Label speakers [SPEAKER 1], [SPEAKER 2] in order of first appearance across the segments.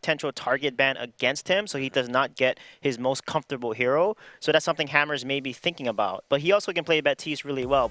[SPEAKER 1] potential target ban against him, so he does not get his most comfortable hero. So that's something Hammers may be thinking about. But he also can play Baptiste really well.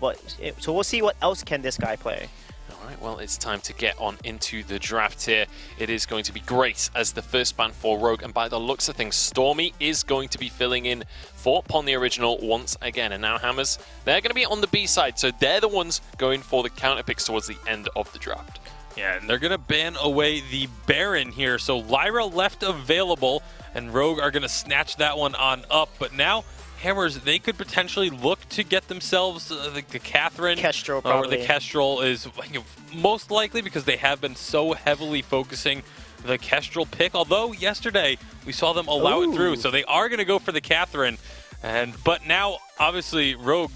[SPEAKER 1] So we'll see what else can this guy play.
[SPEAKER 2] Alright, well, it's time to get on into the draft here. It is going to be great as the first ban for Rogue, and by the looks of things, Stormy is going to be filling in for Pon the Original once again. And now Hammers, they're going to be on the B side, so they're the ones going for the counter picks towards the end of the draft.
[SPEAKER 3] Yeah, and they're going to ban away the Baron here, so Lyra left available, and Rogue are going to snatch that one on up. But now Hammers, they could potentially look to get themselves the Catherine.
[SPEAKER 1] Kestrel, probably.
[SPEAKER 3] Or the Kestrel is most likely, because they have been so heavily focusing the Kestrel pick. Although yesterday we saw them allow it through, so they are going to go for the Catherine. But now, obviously, Rogue,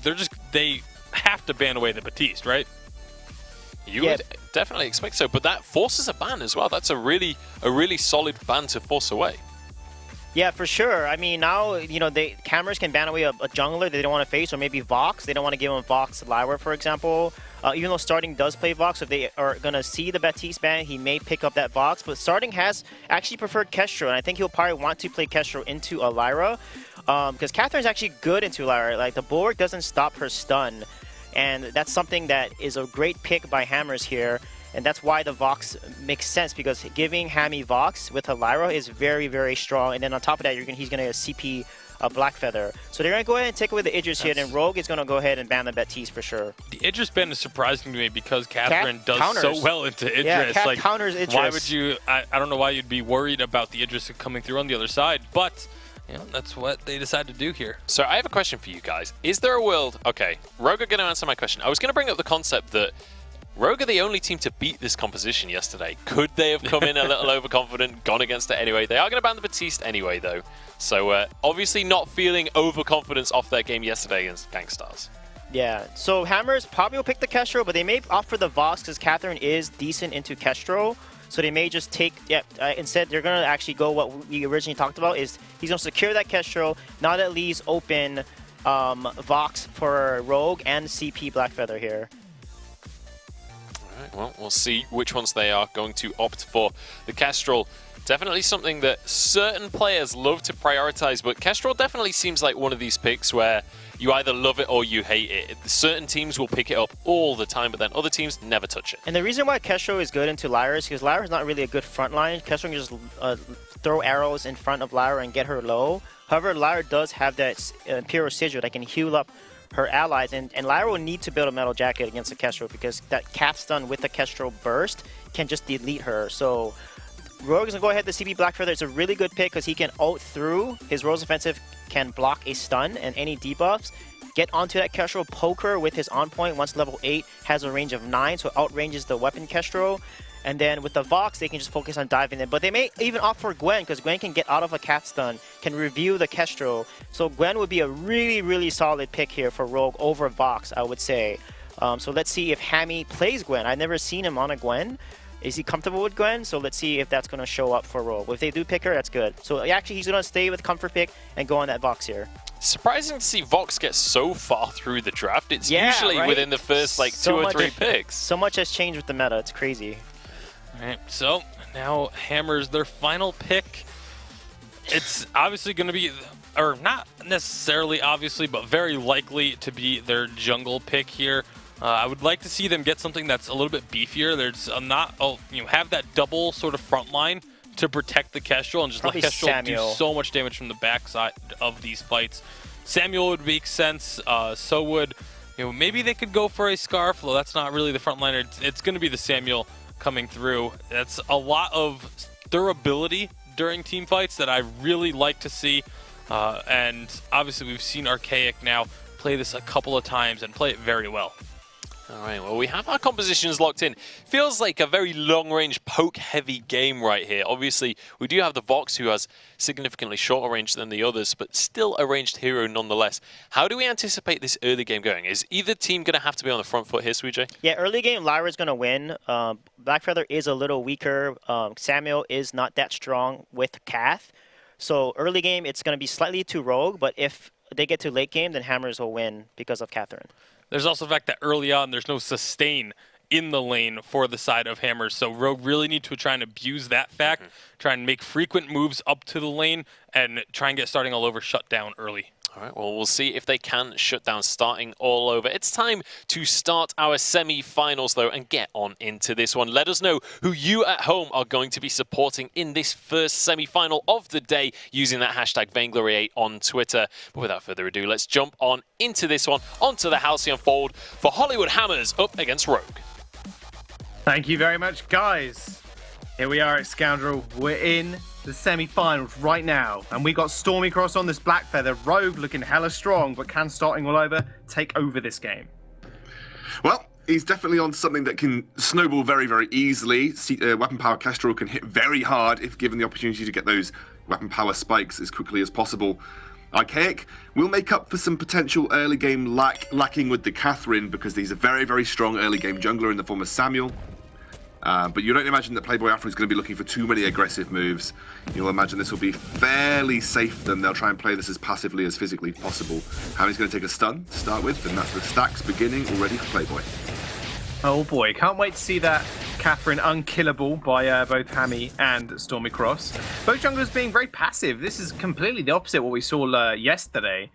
[SPEAKER 3] they have to ban away the Baptiste, right?
[SPEAKER 2] You would definitely expect so, but that forces a ban as well. That's a really solid ban to force away.
[SPEAKER 1] Yeah, for sure. I mean, now, Cameras can ban away a jungler they don't want to face, or maybe Vox. They don't want to give him Vox Lyra, for example. Even though Starting does play Vox, if they are going to see the Baptiste ban, he may pick up that Vox. But Starting has actually preferred Kestrel, and I think he'll probably want to play Kestrel into a Lyra. Because Catherine's actually good into Lyra. Like, the bulwark doesn't stop her stun. And that's something that is a great pick by Hammers here. And that's why the Vox makes sense, because giving Hammy Vox with a Lyra is very, very strong. And then on top of that, he's going to CP a Blackfeather. So they're going to go ahead and take away the Idris here, and Rogue is going to go ahead and ban the Baptiste for sure.
[SPEAKER 3] The Idris ban is surprising to me because Catherine does
[SPEAKER 1] counters
[SPEAKER 3] so well into Idris.
[SPEAKER 1] Yeah, Cat counters Idris.
[SPEAKER 3] Why would you... I don't know why you'd be worried about the Idris coming through on the other side, but... that's what they decided to do here.
[SPEAKER 2] So I have a question for you guys. Is there a world... Okay, Rogue are going to answer my question. I was going to bring up the concept that Rogue are the only team to beat this composition yesterday. Could they have come in a little overconfident, gone against it anyway? They are going to ban the Baptiste anyway, though. So obviously not feeling overconfidence off their game yesterday against Gangstars.
[SPEAKER 1] Yeah, so Hammers probably will pick the Kestrel, but they may opt for the Vox because Catherine is decent into Kestrel. So they may just take, instead they're going to actually go what we originally talked about, is he's going to secure that Kestrel. Now that leaves open Vox for Rogue and CP Blackfeather here.
[SPEAKER 2] Alright, well, we'll see which ones they are going to opt for. The Kestrel, definitely something that certain players love to prioritize, but Kestrel definitely seems like one of these picks where you either love it or you hate it. Certain teams will pick it up all the time, but then other teams never touch it.
[SPEAKER 1] And the reason why Kestrel is good into Lyra is because Lyra is not really a good front line. Kestrel can just throw arrows in front of Lyra and get her low. However, Lyra does have that Imperial Sigil that can heal up her allies, and Lyra will need to build a Metal Jacket against the Kestrel because that Cat Stun with the Kestrel Burst can just delete her. So Rogue is going to go ahead to CP Blackfeather. It's a really good pick because he can ult through. His Rose Offensive can block a stun and any debuffs. Get onto that Kestrel, poke her with his on point once level 8, has a range of 9, so outranges the weapon Kestrel. And then with the Vox, they can just focus on diving in. But they may even opt for Gwen, because Gwen can get out of a cat stun, can review the Kestrel. So Gwen would be a really, really solid pick here for Rogue over Vox, I would say. So let's see if Hammy plays Gwen. I've never seen him on a Gwen. Is he comfortable with Gwen? So let's see if that's going to show up for Rogue. If they do pick her, that's good. So actually, he's going to stay with Comfort Pick and go on that Vox here.
[SPEAKER 2] Surprising to see Vox get so far through the draft. It's usually within the first like two or three picks.
[SPEAKER 1] So much has changed with the meta. It's crazy.
[SPEAKER 3] All right, so now Hammers, their final pick. It's obviously going to be, or not necessarily obviously, but very likely to be their jungle pick here. I would like to see them get something that's a little bit beefier. There's have that double sort of front line to protect the Kestrel and just let Kestrel do so much damage from the backside of these fights. Samuel would make sense. So would, maybe they could go for a Scarf, though that's not really the front liner. It's going to be the Samuel coming through. That's a lot of durability during team fights that I really like to see. And obviously we've seen Archaic now play this a couple of times and play it very well.
[SPEAKER 2] All right, well, we have our compositions locked in. Feels like a very long-range, poke-heavy game right here. Obviously, we do have the Vox, who has significantly shorter range than the others, but still a ranged hero nonetheless. How do we anticipate this early game going? Is either team going to have to be on the front foot here, Suijay? Yeah,
[SPEAKER 1] early game, Lyra's going to win. Blackfeather is a little weaker. Samuel is not that strong with Cath. So early game, it's going to be slightly too Rogue, but if they get to late game, then Hammers will win because of Catherine.
[SPEAKER 3] There's also the fact that early on, there's no sustain in the lane for the side of Hammers. So Rogue really need to try and abuse that fact, try and make frequent moves up to the lane, and try and get starting all over shut down early.
[SPEAKER 2] All right, well, we'll see if they can shut down starting all over. It's time to start our semi-finals, though, and get on into this one. Let us know who you at home are going to be supporting in this first semi-final of the day using that hashtag Vainglory8 on Twitter. But without further ado, let's jump on into this one, onto the Halcyon Fold for Hollywood Hammers up against Rogue.
[SPEAKER 4] Thank you very much, guys. Here we are at Scoundrel. We're in the semi-finals right now, and we got Stormycross on this Blackfeather. Rogue looking hella strong, but can starting all over take over this game?
[SPEAKER 5] Well, he's definitely on something that can snowball very, very easily. Weapon Power Kestrel can hit very hard if given the opportunity to get those Weapon Power spikes as quickly as possible. Archaic will make up for some potential early game lacking with the Catherine, because he's a very, very strong early game jungler in the form of Samuel. But you don't imagine that Playboy Afro is going to be looking for too many aggressive moves. You'll imagine this will be fairly safe, then they'll try and play this as passively as physically possible. Hammy's going to take a stun to start with, and that's the stacks beginning already for Playboy.
[SPEAKER 4] Oh boy, can't wait to see that Catherine unkillable by both Hammy and Stormycross. Both junglers being very passive. This is completely the opposite of what we saw yesterday.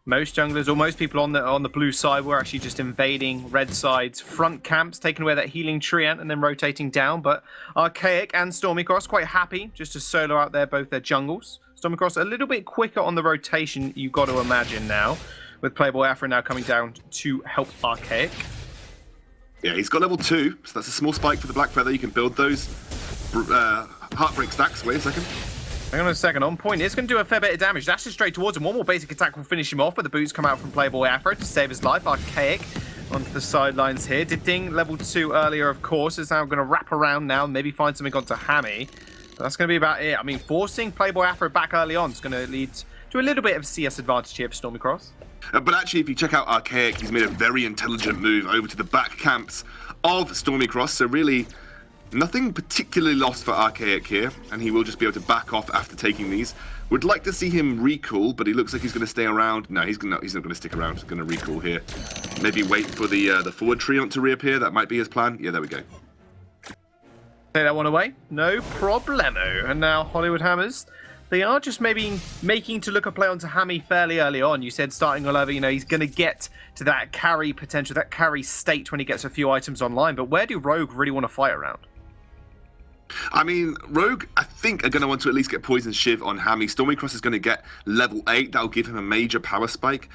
[SPEAKER 4] Most junglers, or most people on the blue side, were actually just invading red side's front camps, taking away that healing treant and then rotating down. But Archaic and Stormycross quite happy just to solo out there both their jungles. Stormycross a little bit quicker on the rotation, you've got to imagine now, with Playboy Afro now coming down to help Archaic.
[SPEAKER 5] Yeah, he's got level 2, so that's a small spike for the Blackfeather. You can build those Heartbreak stacks. Wait a second.
[SPEAKER 4] Hang on a second, on point. It's going to do a fair bit of damage. Dashes straight towards him. One more basic attack will finish him off, but the boots come out from Playboy Afro to save his life. Archaic onto the sidelines here. Did ding level 2 earlier, of course. It's now going to wrap around now, maybe find something onto Hammy. But that's going to be about it. I mean, forcing Playboy Afro back early on is going to lead to a little bit of CS advantage here for Stormycross.
[SPEAKER 5] But actually, if you check out Archaic, he's made a very intelligent move over to the back camps of Stormycross. So really, nothing particularly lost for Archaic here, and he will just be able to back off after taking these. Would like to see him recall, but he looks like he's going to stay around. No, he's not going to stick around. He's going to recall here. Maybe wait for the forward treant to reappear. That might be his plan. Yeah, there we go.
[SPEAKER 4] Take that one away. No problemo. And now Hollywood Hammers. They are just maybe making to look a play onto Hammy fairly early on. You said starting all over, you know, he's going to get to that carry potential, that carry state when he gets a few items online. But where do Rogue really want to fight around?
[SPEAKER 5] I mean, Rogue, I think, are going to want to at least get Poison Shiv on Hammy. Stormycross is going to get level 8. That'll give him a major power spike.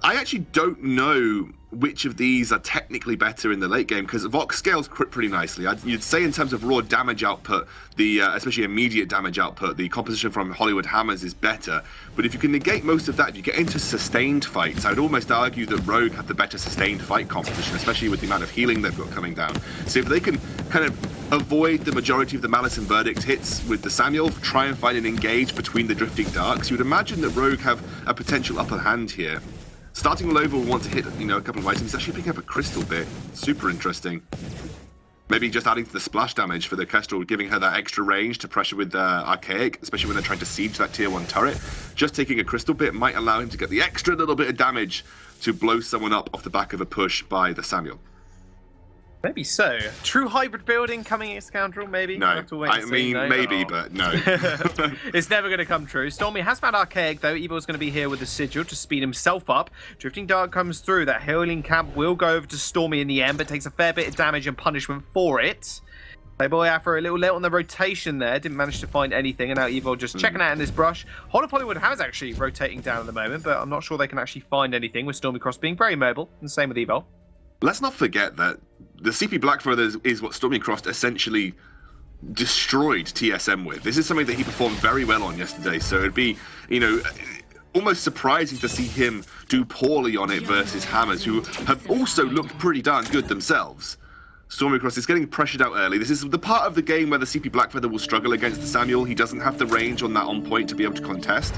[SPEAKER 5] I actually don't know which of these are technically better in the late game, because Vox scales pretty nicely. You'd say in terms of raw damage output, especially immediate damage output, the composition from Hollywood Hammers is better. But if you can negate most of that, if you get into sustained fights, I would almost argue that Rogue have the better sustained fight composition, especially with the amount of healing they've got coming down. So if they can kind of avoid the majority of the Malice and Verdict hits with the Samuel, try and find an engage between the Drifting Darks, you would imagine that Rogue have a potential upper hand here. Starting all over will want to hit, you know, a couple of items. He's actually picking up a crystal bit. Super interesting. Maybe just adding to the splash damage for the Kestrel, giving her that extra range to pressure with Archaic, especially when they're trying to siege that tier 1 turret. Just taking a crystal bit might allow him to get the extra little bit of damage to blow someone up off the back of a push by the Samuel.
[SPEAKER 4] Maybe so. True hybrid building coming at Scoundrel, maybe?
[SPEAKER 5] No, I mean,
[SPEAKER 4] no,
[SPEAKER 5] maybe,
[SPEAKER 4] no.
[SPEAKER 5] but no.
[SPEAKER 4] It's never going to come true. Stormy has found Archaic, though. Evil's going to be here with the Sigil to speed himself up. Drifting Dark comes through. That healing camp will go over to Stormy in the end, but takes a fair bit of damage and punishment for it. Playboy Afro a little late on the rotation there. Didn't manage to find anything, and now Evil just checking out in this brush. Hollywood Hammers actually rotating down at the moment, but I'm not sure they can actually find anything, with Stormycross being very mobile, and the same with Evil.
[SPEAKER 5] Let's not forget that the CP Blackfeather is what Stormycross essentially destroyed TSM with. This is something that he performed very well on yesterday, so it'd be, you know, almost surprising to see him do poorly on it versus Hammers, who have also looked pretty darn good themselves. Stormycross is getting pressured out early. This is the part of the game where the CP Blackfeather will struggle against the Samuel. He doesn't have the range on that on point to be able to contest.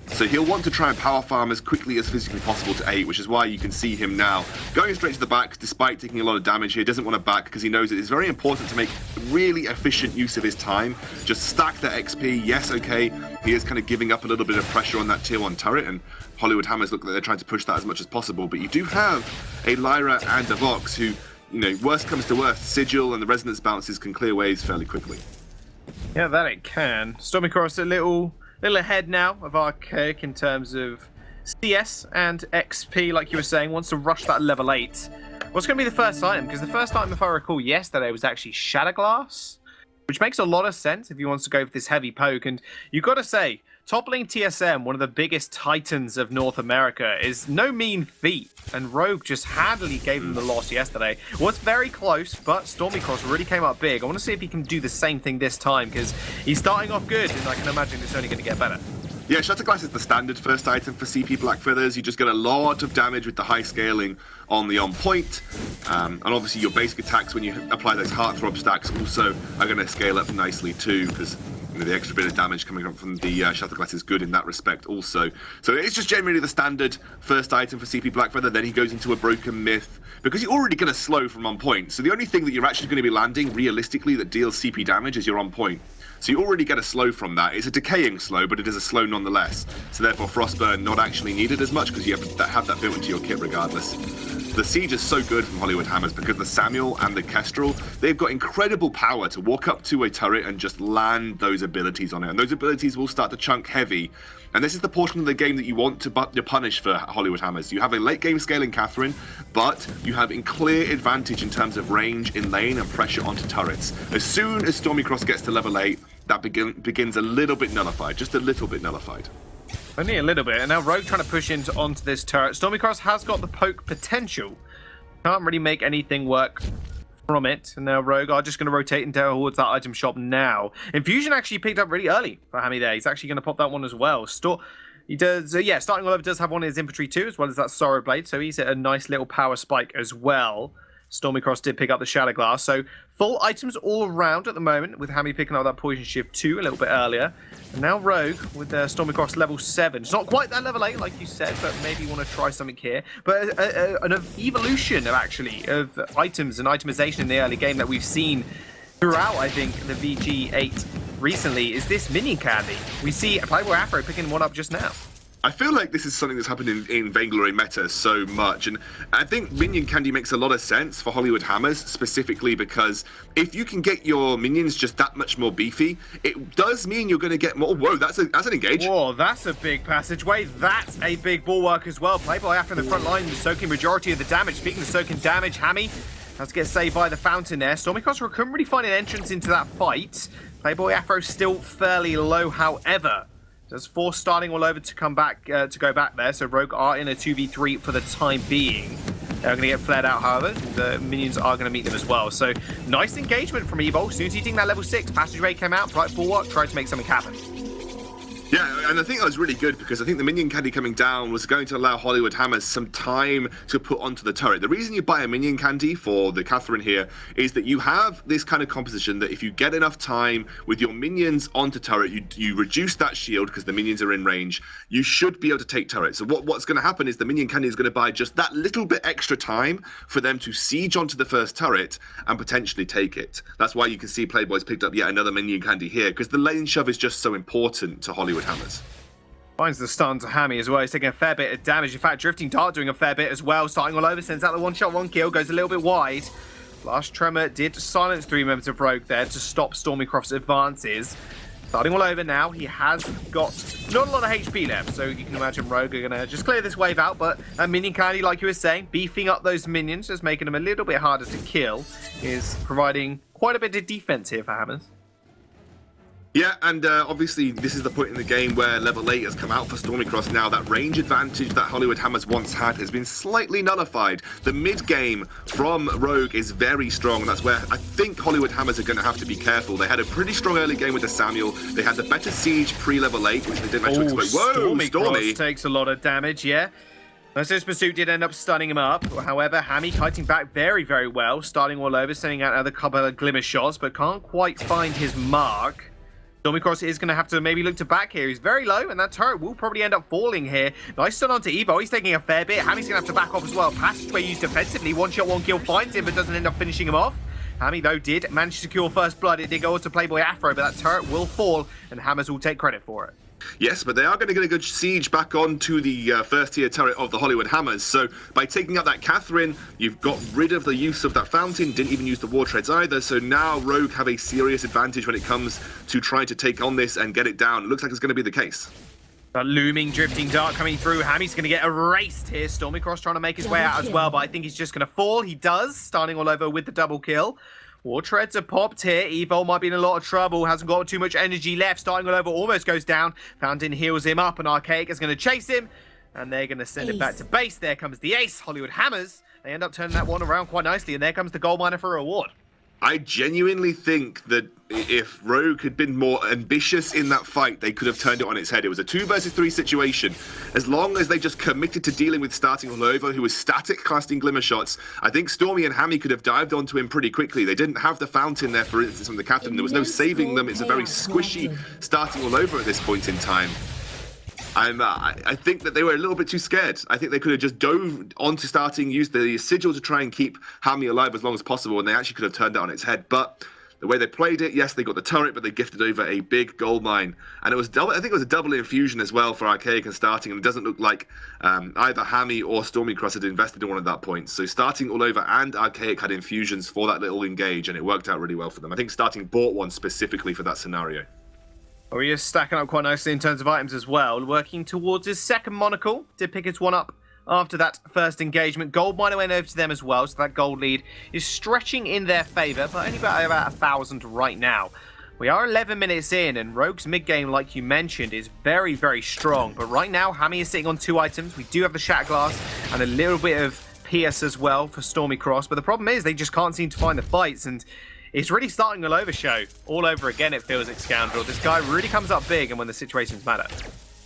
[SPEAKER 5] So he'll want to try and power farm as quickly as physically possible to 8, which is why you can see him now going straight to the back despite taking a lot of damage here. He doesn't want to back because he knows it is very important to make really efficient use of his time. Just stack that XP. Yes, okay, he is kind of giving up a little bit of pressure on that tier 1 turret, and Hollywood Hammers look like they're trying to push that as much as possible. But you do have a Lyra and a Vox who, worst comes to worst, Sigil and the Resonance bounces can clear waves fairly quickly.
[SPEAKER 4] Yeah, that it can. Stormycross a little ahead now of Archaic in terms of CS and XP, like you were saying, wants to rush that level 8. What's going to be the first item? Because the first item, if I recall, yesterday was actually Shatterglass, which makes a lot of sense if he wants to go for this heavy poke. And you've got to say, toppling TSM, one of the biggest titans of North America, is no mean feat. And Rogue just handily gave him the loss yesterday. Was very close, but Stormycross really came up big. I want to see if he can do the same thing this time, because he's starting off good, and I can imagine it's only going to get better.
[SPEAKER 5] Yeah, Shatterglass is the standard first item for CP Blackfeathers. You just get a lot of damage with the high scaling on the on point. And obviously your basic attacks when you apply those Heartthrob stacks also are going to scale up nicely too, because the extra bit of damage coming up from the Shatterglass is good in that respect also. So it's just generally the standard first item for CP Blackfeather. Then he goes into a Broken Myth, because you're already going to slow from on point. So the only thing that you're actually going to be landing realistically that deals CP damage is your on point. So you already get a slow from that. It's a decaying slow, but it is a slow nonetheless. So therefore Frostburn not actually needed as much, because you have that built into your kit regardless. The Siege is so good from Hollywood Hammers because the Samuel and the Kestrel, they've got incredible power to walk up to a turret and just land those abilities on it. And those abilities will start to chunk heavy. And this is the portion of the game that you want to punish for Hollywood Hammers. You have a late game scaling Catherine, but you have a clear advantage in terms of range in lane and pressure onto turrets. As soon as Stormycross gets to level 8, that begins a little bit nullified, just a little bit nullified.
[SPEAKER 4] Only a little bit. And now Rogue trying to push onto this turret. Stormycross has got the poke potential. Can't really make anything work from it. And now Rogue are just going to rotate and towards that item shop now. Infusion actually picked up really early for Hammy there. He's actually going to pop that one as well. He does, yeah, starting all over does have one in his infantry too, as well as that Sorrow Blade. So he's at a nice little power spike as well. Stormycross did pick up the Shatterglass. So full items all around at the moment, with Hammy picking up that Poison Shift too a little bit earlier. And now Rogue with Stormycross level 7. It's not quite that level 8 like you said, but maybe you want to try something here. But an evolution of items and itemization in the early game that we've seen throughout, I think, the VG8 recently is this Minion Candy. We see Playboy Afro picking one up just now.
[SPEAKER 5] I feel like this is something that's happened in Vainglory meta so much, and I think Minion Candy makes a lot of sense for Hollywood Hammers, specifically because if you can get your minions just that much more beefy, it does mean you're going to get more. Whoa, that's an engage.
[SPEAKER 4] Whoa, that's a big passageway. That's a big bulwark as well. Playboy Afro in the front line, soaking majority of the damage. Speaking of soaking damage, Hammy has to get saved by the fountain there. Stormycross couldn't really find an entrance into that fight. Playboy Afro still fairly low, however. Does force starting all over to come back, to go back there. So Rogue are in a 2v3 for the time being. They're going to get flared out, however. The minions are going to meet them as well. So nice engagement from Evo. As soon as he did that level 6, passageway came out, right bulwark, tried to make something happen.
[SPEAKER 5] Yeah, and I think that was really good because I think the Minion Candy coming down was going to allow Hollywood Hammers some time to put onto the turret. The reason you buy a Minion Candy for the Catherine here is that you have this kind of composition that if you get enough time with your minions onto turret, you reduce that shield because the minions are in range, you should be able to take turret. So what's going to happen is the Minion Candy is going to buy just that little bit extra time for them to siege onto the first turret and potentially take it. That's why you can see Playboy's picked up yet another Minion Candy here, because the lane shove is just so important to Hollywood Hammers.
[SPEAKER 4] Finds the stun to Hammy as well. He's taking a fair bit of damage. In fact, Drifting Dart doing a fair bit as well. Starting all over, sends out the one-shot, one-kill, goes a little bit wide. Last Tremor did silence 3 members of Rogue there to stop Stormycroft's advances. Starting all over now, he has got not a lot of HP left, so you can imagine Rogue are going to just clear this wave out, but Minion Candy, like you were saying, beefing up those minions, just making them a little bit harder to kill, is providing quite a bit of defense here for Hammers.
[SPEAKER 5] Yeah, and obviously this is the point in the game where level 8 has come out for Stormycross now. That range advantage that Hollywood Hammers once had has been slightly nullified. The mid-game from Rogue is very strong. That's where I think Hollywood Hammers are going to have to be careful. They had a pretty strong early game with the Samuel. They had the better siege pre-level 8, which they didn't manage to exploit. Whoa, Stormy
[SPEAKER 4] takes a lot of damage, yeah. Merciless Pursuit did end up stunning him up. However, Hammy kiting back very, very well. Starting all over, sending out another couple of glimmer shots, but can't quite find his mark. Stormycross is going to have to maybe look to back here. He's very low, and that turret will probably end up falling here. Nice stun onto Evo. He's taking a fair bit. Hammy's going to have to back off as well. Passageway used defensively. One shot, one kill finds him, but doesn't end up finishing him off. Hammy, though, did manage to secure first blood. It did go to Playboy Afro, but that turret will fall, and Hammers will take credit for it.
[SPEAKER 5] Yes, but they are going to get a good siege back onto the first tier turret of the Hollywood Hammers. So by taking out that Catherine, you've got rid of the use of that fountain, didn't even use the war treads either. So now Rogue have a serious advantage when it comes to trying to take on this and get it down. It looks like it's going to be the case.
[SPEAKER 4] That looming drifting dart coming through. Hammy's going to get erased here. Stormycross trying to make his way out as well, but I think he's just going to fall. He does, starting all over with the double kill. War treads are popped here. Evo might be in a lot of trouble. Hasn't got too much energy left. Starting all over almost goes down. Fountain heals him up, and Archaic is going to chase him. And they're going to send it back to base. There comes the ace. Hollywood Hammers. They end up turning that one around quite nicely. And there comes the gold miner for a reward.
[SPEAKER 5] I genuinely think that if Rogue had been more ambitious in that fight, they could have turned it on its head. It was a 2 versus 3 situation. As long as they just committed to dealing with starting all over, who was static casting glimmer shots, I think Stormy and Hammy could have dived onto him pretty quickly. They didn't have the fountain there, for instance, from the Catherine. There was no saving them. It's a very squishy starting all over at this point in time. I think that they were a little bit too scared. I think they could have just dove onto starting, used the sigil to try and keep Hammy alive as long as possible, and they actually could have turned it on its head. But the way they played it, yes, they got the turret, but they gifted over a big gold mine. And it was double, I think it was a double infusion as well for Archaic and starting, and it doesn't look like either Hammy or Stormycross had invested in one at that point. So starting all over and Archaic had infusions for that little engage, and it worked out really well for them. I think starting bought one specifically for that scenario.
[SPEAKER 4] He is stacking up quite nicely in terms of items as well. Working towards his second monocle. Did pick his one up after that first engagement. Gold miner went over to them as well, so that gold lead is stretching in their favour, but only about 1,000 right now. We are 11 minutes in, and Rogue's mid-game, like you mentioned, is very, very strong. But right now, Hammy is sitting on 2 items. We do have the Shatter Glass and a little bit of Pierce as well for Stormycross. But the problem is they just can't seem to find the fights, and it's really starting all over show. All over again, it feels like Scoundrel. This guy really comes up big and when the situations matter.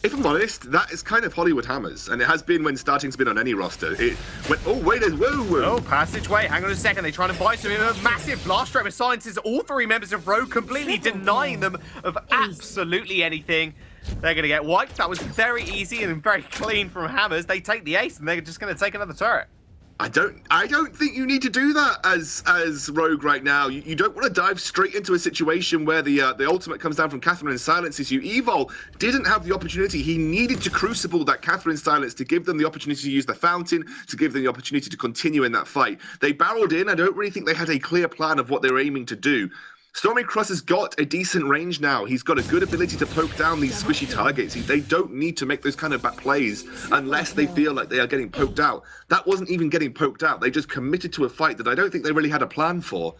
[SPEAKER 5] If I'm honest, that is kind of Hollywood Hammers, and it has been when starting's been on any roster. It went, oh, wait, there's whoa.
[SPEAKER 4] Oh, passageway, hang on a second. They're trying to buy some massive blast strike with silences. All 3 members of Rogue completely denying them of absolutely anything. They're going to get wiped. That was very easy and very clean from Hammers. They take the ace, and they're just going to take another turret.
[SPEAKER 5] I don't think you need to do that as Rogue right now. You don't want to dive straight into a situation where the ultimate comes down from Catherine and silences you. Evil didn't have the opportunity. He needed to crucible that Catherine silence to give them the opportunity to use the fountain, to give them the opportunity to continue in that fight. They barreled in. I don't really think they had a clear plan of what they were aiming to do. Stormycross has got a decent range now. He's got a good ability to poke down these squishy targets. They don't need to make those kind of back plays unless they feel like they are getting poked out. That wasn't even getting poked out. They just committed to a fight that I don't think they really had a plan for.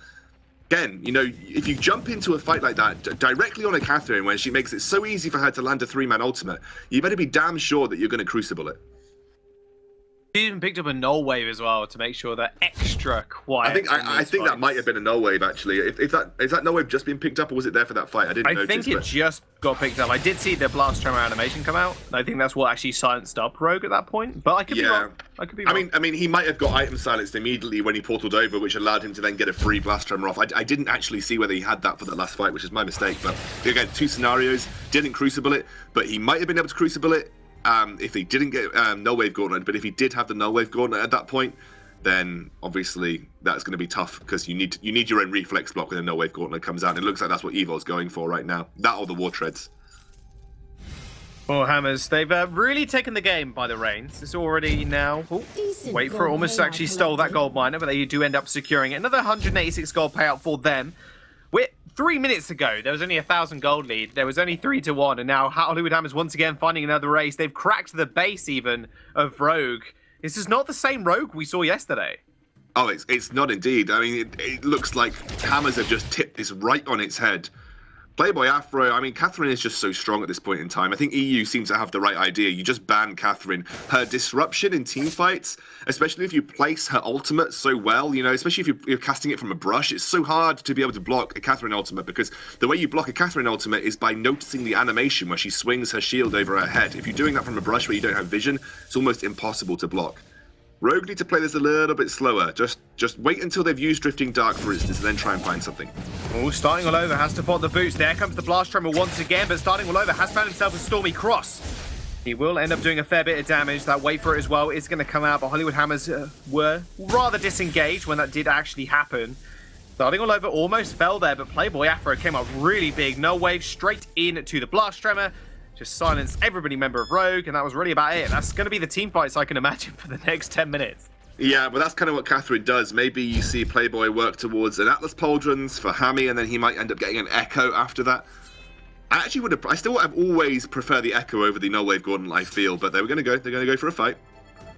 [SPEAKER 5] Again, you know, if you jump into a fight like that directly on a Catherine where she makes it so easy for her to land a 3-man ultimate, you better be damn sure that you're going to crucible it.
[SPEAKER 4] He even picked up a null wave as well to make sure they're extra quiet.
[SPEAKER 5] I think that might have been a null wave actually. If that null wave just been picked up, or was it there for that fight? I didn't notice.
[SPEAKER 4] I think it just got picked up. I did see the blast tremor animation come out. I think that's what actually silenced up Rogue at that point. But I could be wrong. I could be wrong.
[SPEAKER 5] I mean, he might have got item silenced immediately when he portaled over, which allowed him to then get a free blast tremor off. I didn't actually see whether he had that for that last fight, which is my mistake. But again, 2 scenarios. Didn't crucible it, but he might have been able to crucible it. If he didn't get null wave gauntlet, but if he did have the null wave gauntlet at that point, then obviously that's going to be tough because you need your own reflex block when the null wave gauntlet comes out. And it looks like that's what Evo's going for right now. That or the war treads.
[SPEAKER 4] Oh, Hammers, they've really taken the game by the reins. It's already now. Oh, wait for it. Almost actually stole that gold miner, but they do end up securing it. Another 186 gold payout for them. We're 3 minutes ago, there was only 1,000 gold lead. There was only 3-1, and now Hollywood Hammers once again finding another race. They've cracked the base even of Rogue. This is not the same Rogue we saw yesterday.
[SPEAKER 5] Oh, it's not indeed. I mean, it looks like Hammers have just tipped this right on its head. Playboy Afro, I mean, Catherine is just so strong at this point in time. I think EU seems to have the right idea. You just ban Catherine. Her disruption in team fights, especially if you place her ultimate so well, you know, especially if you're casting it from a brush, it's so hard to be able to block a Catherine ultimate because the way you block a Catherine ultimate is by noticing the animation where she swings her shield over her head. If you're doing that from a brush where you don't have vision, it's almost impossible to block. Rogue need to play this a little bit slower. Just wait until they've used Drifting Dark, for instance, and then try and find something.
[SPEAKER 4] Oh, starting all over has to pot the boots. There comes the blast tremor once again, but starting all over has found himself a Stormycross. He will end up doing a fair bit of damage. That wait for it as well is going to come out, but Hollywood Hammers were rather disengaged when that did actually happen. Starting all over almost fell there, but Playboy Afro came up really big. No wave straight into the blast tremor. just silence everybody member of Rogue, and that was really about it. That's going to be the team fights I can imagine for the next 10 minutes.
[SPEAKER 5] Yeah, but that's kind of what Catherine does. Maybe you see Playboy work towards an Atlas Pauldrons for Hammy, and then he might end up getting an Echo after that. I still would have always prefer the Echo over the Null Wave Gordon, I feel, but they're going to go for a fight.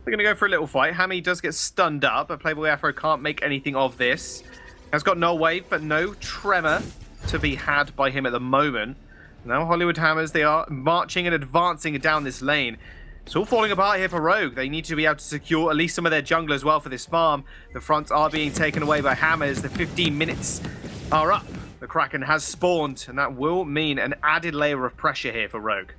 [SPEAKER 4] They're going to go for a little fight. Hammy does get stunned up, but Playboy Afro can't make anything of this. Has got Null Wave, but no Tremor to be had by him at the moment. Now Hollywood Hammers, they are marching and advancing down this lane. It's all falling apart here for Rogue. They need to be able to secure at least some of their jungle as well for this farm. The fronts are being taken away by Hammers. The 15 minutes are up. The Kraken has spawned, and that will mean an added layer of pressure here for Rogue.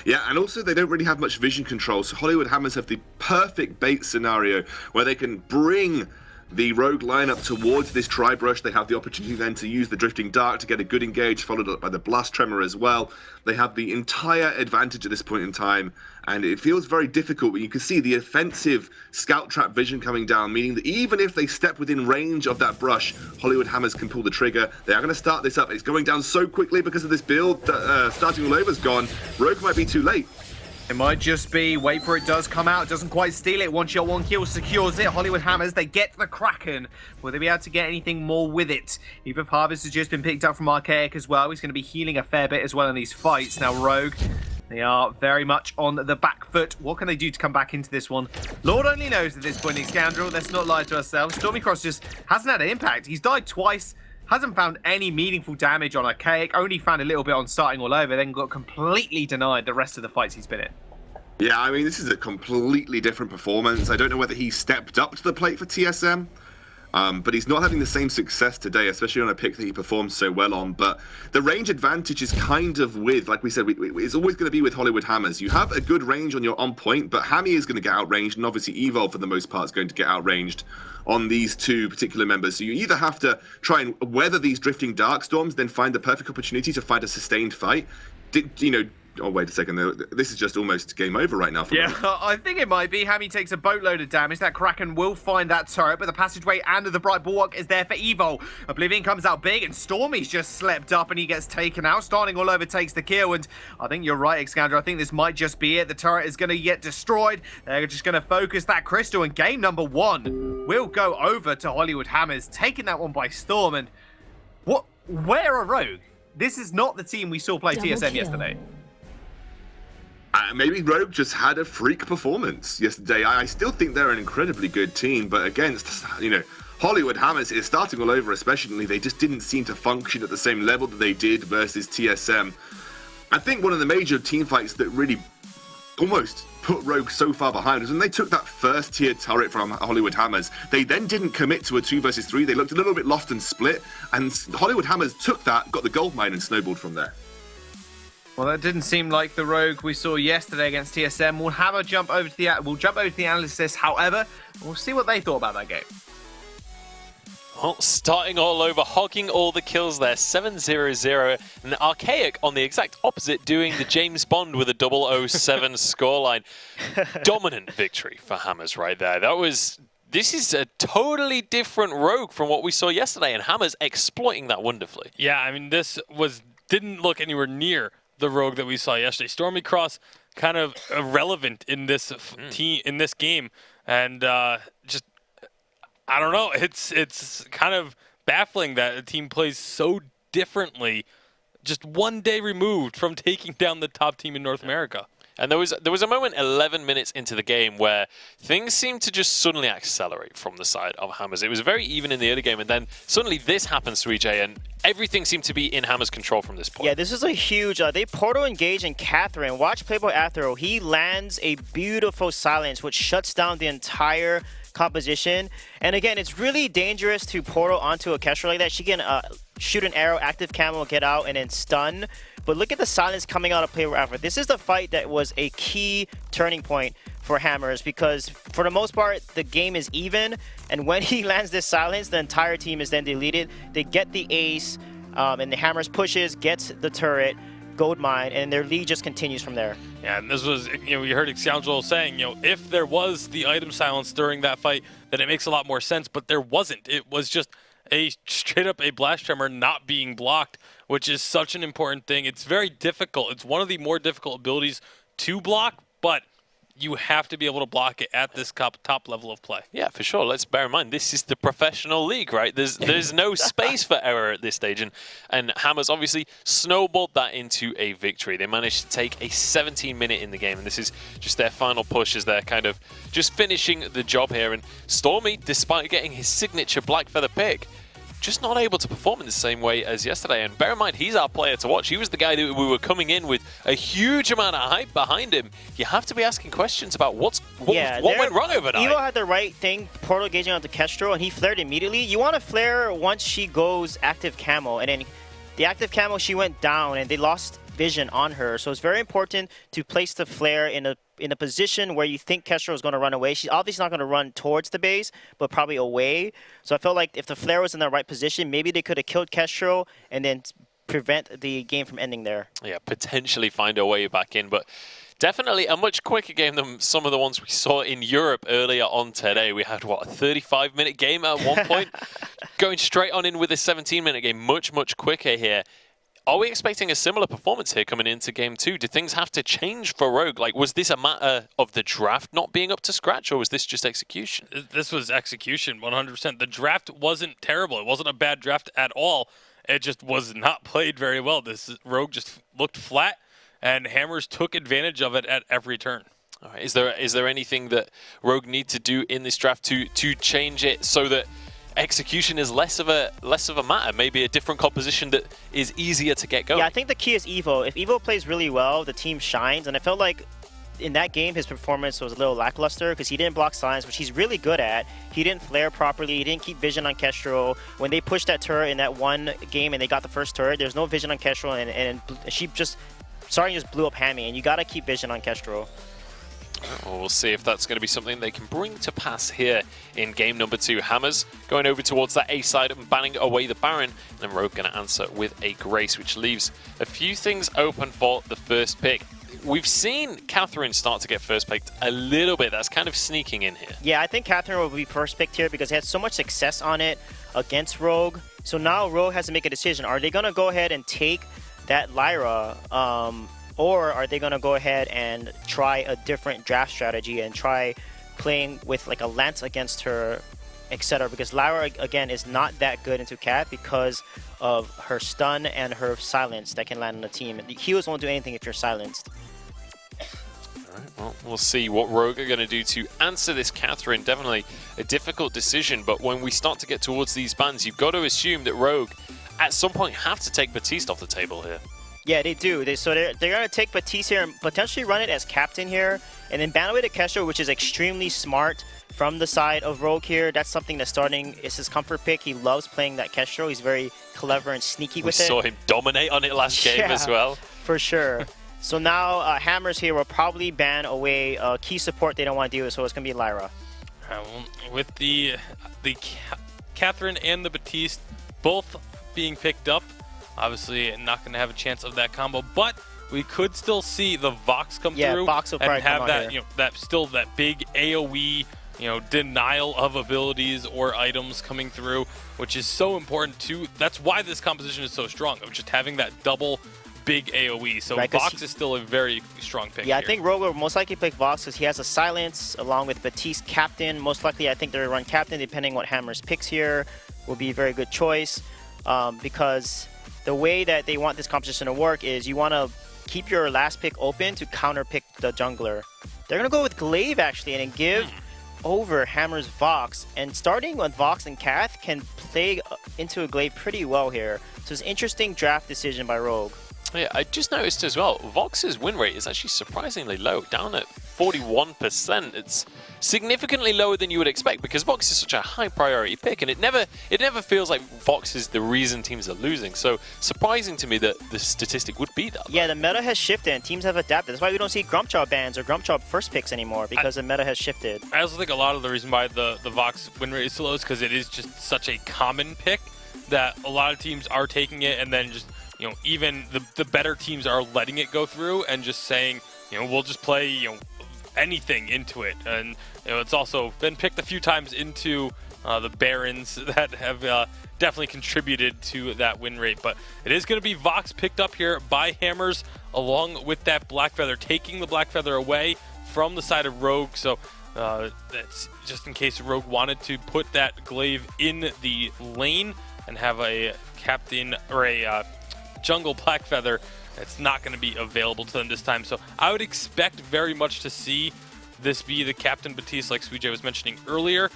[SPEAKER 5] Yeah, and also they don't really have much vision control, so Hollywood Hammers have the perfect bait scenario where they can bring the Rogue lineup towards this Tri-Brush. They have the opportunity then to use the Drifting Dark to get a good engage, followed up by the Blast Tremor as well. They have the entire advantage at this point in time, and it feels very difficult, but you can see the offensive Scout Trap vision coming down, meaning that even if they step within range of that brush, Hollywood Hammers can pull the trigger. They are going to start this up. It's going down so quickly because of this build. Starting all over's gone. Rogue might be too late.
[SPEAKER 4] It might just be, wait for it, does come out, doesn't quite steal it. One shot, one kill secures it. Hollywood Hammers, they get the Kraken. Will they be able to get anything more with it? Eve of Harvest has just been picked up from Archaic as well. He's going to be healing a fair bit as well in these fights. Now Rogue, they are very much on the back foot. What can they do to come back into this one? Lord only knows at this point, Scoundrel. Let's not lie to ourselves. Stormycross just hasn't had an impact. He's died twice. Hasn't found any meaningful damage on Archaic, only found a little bit on starting all over, then got completely denied the rest of the fights he's been in.
[SPEAKER 5] Yeah, I mean, this is a completely different performance. I don't know whether he stepped up to the plate for TSM, but he's not having the same success today, especially on a pick that he performed so well on. But the range advantage is kind of with, like we said, it's always going to be with Hollywood Hammers. You have a good range on your on point, but Hammy is going to get outranged, and obviously Evolve, for the most part, is going to get outranged on these two particular members. So you either have to try and weather these drifting dark storms, then find the perfect opportunity to fight a sustained fight. Oh, wait a second. This is just almost game over right now for me.
[SPEAKER 4] I think it might be. Hammy takes a boatload of damage. That Kraken will find that turret, but the passageway and the Bright Bulwark is there for Evo. Oblivion comes out big, and Stormy's just slept up, and he gets taken out. Starting all over takes the kill, and I think you're right, Excander. I think this might just be it. The turret is going to get destroyed. They're just going to focus that crystal, and game number 1 will go over to Hollywood Hammers, taking that one by storm. And where are Rogue? This is not the team we saw play TSM yesterday.
[SPEAKER 5] Maybe Rogue just had a freak performance yesterday. I still think they're an incredibly good team, but against, Hollywood Hammers is starting all over, especially. They just didn't seem to function at the same level that they did versus TSM. I think one of the major team fights that really almost put Rogue so far behind was when they took that first tier turret from Hollywood Hammers. They then didn't commit to a 2 versus 3. They looked a little bit lost and split, and Hollywood Hammers took that, got the gold mine, and snowballed from there.
[SPEAKER 4] Well, that didn't seem like the Rogue we saw yesterday against TSM. We'll jump over to the analyst list, however, we'll see what they thought about that game.
[SPEAKER 2] Well, starting all over, hogging all the kills there, 7-0-0, and Archaic on the exact opposite, doing the James Bond with a 007 scoreline. Dominant victory for Hammers right there. This is a totally different Rogue from what we saw yesterday, and Hammers exploiting that wonderfully.
[SPEAKER 3] Yeah, I mean, this didn't look anywhere near the Rogue that we saw yesterday. Stormycross kind of irrelevant in this game, and just I don't know. It's kind of baffling that a team plays so differently, just one day removed from taking down the top team in North America.
[SPEAKER 2] And there was a moment 11 minutes into the game where things seemed to just suddenly accelerate from the side of Hammers. It was very even in the early game, and then suddenly this happens to EJ, and everything seemed to be in Hammers' control from this point.
[SPEAKER 1] Yeah, this is a huge... they portal engage in Catherine. Watch Playboy Athero. He lands a beautiful silence, which shuts down the entire composition. And again, it's really dangerous to portal onto a Kestrel like that. She can shoot an arrow, active camo, get out, and then stun. But look at the silence coming out of Playboy Athero. This is the fight that was a key turning point for Hammers, because for the most part, the game is even. And when he lands this silence, the entire team is then deleted. They get the ace, and the Hammers pushes, gets the turret, gold mine, and their lead just continues from there.
[SPEAKER 3] Yeah, and this was, we heard Scoundrel saying, if there was the item silence during that fight, then it makes a lot more sense, but there wasn't. It was just straight up a blast tremor not being blocked, which is such an important thing. It's very difficult. It's one of the more difficult abilities to block, but you have to be able to block it at this top level of play.
[SPEAKER 2] Yeah, for sure. Let's bear in mind, this is the professional league, right? There's no space for error at this stage. And Hammers obviously snowballed that into a victory. They managed to take a 17-minute in the game, and this is just their final push as they're kind of just finishing the job here. And Stormy, despite getting his signature Black Feather pick, just not able to perform in the same way as yesterday. And bear in mind, he's our player to watch. He was the guy that we were coming in with a huge amount of hype behind him. You have to be asking questions about what went wrong overnight.
[SPEAKER 1] Evo had the right thing, portal gauging onto Kestrel, and he flared immediately. You want to flare once she goes active camo, and then the active camo, she went down, and they lost vision on her. So it's very important to place the flare in a position where you think Kestrel is going to run away. She's obviously not going to run towards the base, but probably away. So I felt like if the flare was in the right position, maybe they could have killed Kestrel and then prevent the game from ending there.
[SPEAKER 2] Yeah, potentially find a way back in, but definitely a much quicker game than some of the ones we saw in Europe earlier on today. We had, what, a 35-minute game at one point? Going straight on in with a 17-minute game, much, much quicker here. Are we expecting a similar performance here coming into Game 2? Do things have to change for Rogue? Like, was this a matter of the draft not being up to scratch, or was this just execution?
[SPEAKER 3] This was execution, 100%. The draft wasn't terrible. It wasn't a bad draft at all. It just was not played very well. Rogue just looked flat, and Hammers took advantage of it at every turn.
[SPEAKER 2] All right. Is there anything that Rogue need to do in this draft to change it so that execution is less of a matter, maybe a different composition that is easier to get going?
[SPEAKER 1] Yeah, I think the key is Evo. If Evo plays really well, the team shines, and I felt like in that game his performance was a little lackluster because he didn't block silence, which he's really good at. He didn't flare properly, he didn't keep vision on Kestrel. When they pushed that turret in that one game and they got the first turret, there's no vision on Kestrel, and she just blew up Hammy, and you gotta keep vision on Kestrel.
[SPEAKER 2] Well, we'll see if that's going to be something they can bring to pass here in game number 2. Hammers going over towards that A side and banning away the Baron. And then Rogue going to answer with a Grace, which leaves a few things open for the first pick. We've seen Catherine start to get first picked a little bit. That's kind of sneaking in here.
[SPEAKER 1] Yeah, I think Catherine will be first picked here because he had so much success on it against Rogue. So now Rogue has to make a decision. Are they going to go ahead and take that Lyra, or are they going to go ahead and try a different draft strategy and try playing with like a Lance against her, etc.? Because Lyra, again, is not that good into Cat because of her stun and her silence that can land on the team. The heals won't do anything if you're silenced.
[SPEAKER 2] All right, well, we'll see what Rogue are going to do to answer this Catherine. Definitely a difficult decision, but when we start to get towards these bans, you've got to assume that Rogue at some point have to take Batiste off the table here.
[SPEAKER 1] Yeah, they do. So they're going to take Batiste here and potentially run it as captain here, and then ban away the Kestrel, which is extremely smart from the side of Rogue here. That's something that's starting is his comfort pick. He loves playing that Kestrel. He's very clever and sneaky with it.
[SPEAKER 2] We saw him dominate on it last game as well.
[SPEAKER 1] For sure. So now Hammers here will probably ban away key support they don't want to deal with, so it's going to be Lyra.
[SPEAKER 3] With the Catherine and the Batiste both being picked up, obviously not going to have a chance of that combo, but we could still see the Vox come through
[SPEAKER 1] Vox will
[SPEAKER 3] and have that,
[SPEAKER 1] here.
[SPEAKER 3] that big AoE, denial of abilities or items coming through, which is so important too. That's why this composition is so strong, of just having that double big AoE. So right, Vox is still a very strong pick.
[SPEAKER 1] Yeah,
[SPEAKER 3] here.
[SPEAKER 1] I think Rogue will most likely pick Vox because he has a silence along with Batiste captain. Most likely, I think they'll run captain depending what Hammers picks here. Will be a very good choice because the way that they want this composition to work is you want to keep your last pick open to counter pick the jungler. They're going to go with Glaive actually and give over Hammer's Vox. And starting with Vox and Cath can play into a Glaive pretty well here. So it's an interesting draft decision by Rogue.
[SPEAKER 2] Yeah, I just noticed as well, Vox's win rate is actually surprisingly low, down at 41%. It's significantly lower than you would expect because Vox is such a high priority pick, and it never feels like Vox is the reason teams are losing. So surprising to me that the statistic would be that low.
[SPEAKER 1] Yeah, the meta has shifted and teams have adapted. That's why we don't see Grumpjob bans or Grumpjob first picks anymore because the meta has shifted.
[SPEAKER 3] I also think a lot of the reason why the Vox win rate is so low is because it is just such a common pick that a lot of teams are taking it and then just even the better teams are letting it go through and just saying, we'll just play, anything into it. And, it's also been picked a few times into the Barons that have definitely contributed to that win rate. But it is going to be Vox picked up here by Hammers along with that Black Feather, taking the Black Feather away from the side of Rogue. So that's just in case Rogue wanted to put that glaive in the lane and have a captain or a jungle Black Feather. It's not going to be available to them this time. So I would expect very much to see this be the Captain Batiste, like Sweetjay was mentioning earlier,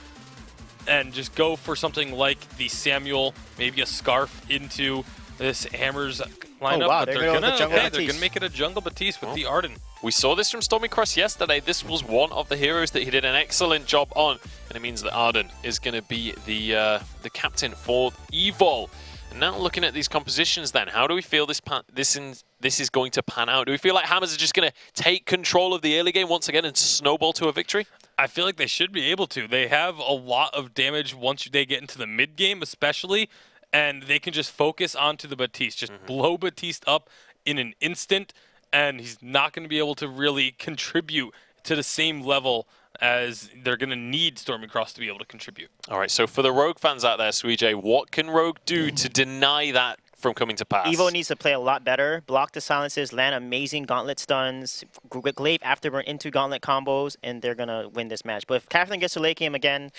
[SPEAKER 3] and just go for something like the Samuel, maybe a Scarf into this Hammers lineup.
[SPEAKER 1] Oh, wow,
[SPEAKER 3] But
[SPEAKER 1] they're
[SPEAKER 3] they're
[SPEAKER 1] going with the Jungle
[SPEAKER 3] going
[SPEAKER 1] Batiste.
[SPEAKER 3] to make it a Jungle Batiste with the Arden.
[SPEAKER 2] We saw this from Stormycross yesterday. This was one of the heroes that he did an excellent job on, and it means that Arden is going to be the captain for Evil. And now looking at these compositions then, how do we feel this is going to pan out? Do we feel like Hammers are just going to take control of the early game once again and snowball to a victory?
[SPEAKER 3] I feel like they should be able to. They have a lot of damage once they get into the mid game especially, and they can just focus onto the Batiste. Just blow Batiste up in an instant, and he's not going to be able to really contribute to the same level as they're going to need Stormycross to be able to contribute.
[SPEAKER 2] All right, so for the Rogue fans out there, Sweetjay, what can Rogue do to deny that from coming to pass?
[SPEAKER 1] Evo needs to play a lot better, block the silences, land amazing gauntlet stuns, glaive afterburn into gauntlet combos, and they're going to win this match. But if Catherine gets to late game again,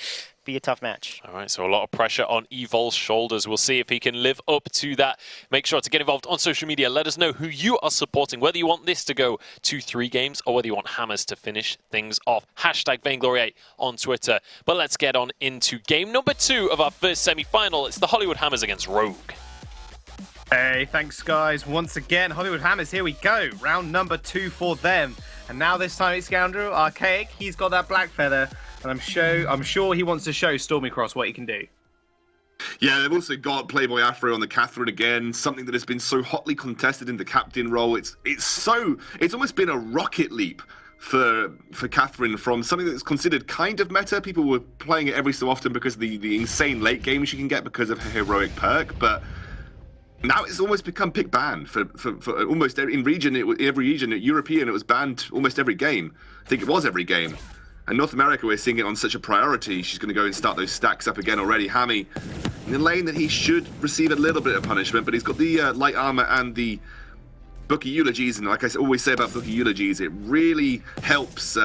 [SPEAKER 1] be a tough match.
[SPEAKER 2] All right, so a lot of pressure on Evol's shoulders. We'll see if he can live up to that. Make sure to get involved on social media. Let us know who you are supporting, whether you want this to go to 3 games or whether you want Hammers to finish things off. Hashtag Vainglory8 on Twitter. But let's get on into game number 2 of our first semi-final. It's the Hollywood Hammers against Rogue.
[SPEAKER 4] Hey, thanks guys. Once again, Hollywood Hammers, here we go. Round number 2 for them. And now this time it's Scoundrel, Archaic. He's got that Black Feather. And I'm sure he wants to show Stormycross what he can do.
[SPEAKER 5] Yeah, they've also got Playboy Afro on the Catherine again, something that has been so hotly contested in the captain role. It's almost been a rocket leap for Catherine from something that's considered kind of meta. People were playing it every so often because of the insane late games you can get because of her heroic perk, but now it's almost become pick banned for almost every region. European, it was banned almost every game. I think it was every game. And North America, we're seeing it on such a priority. She's going to go and start those stacks up again already. Hammy in the lane that he should receive a little bit of punishment, but he's got the light armor and the Bookie Eulogies. And like I always say about Bookie Eulogies, it really helps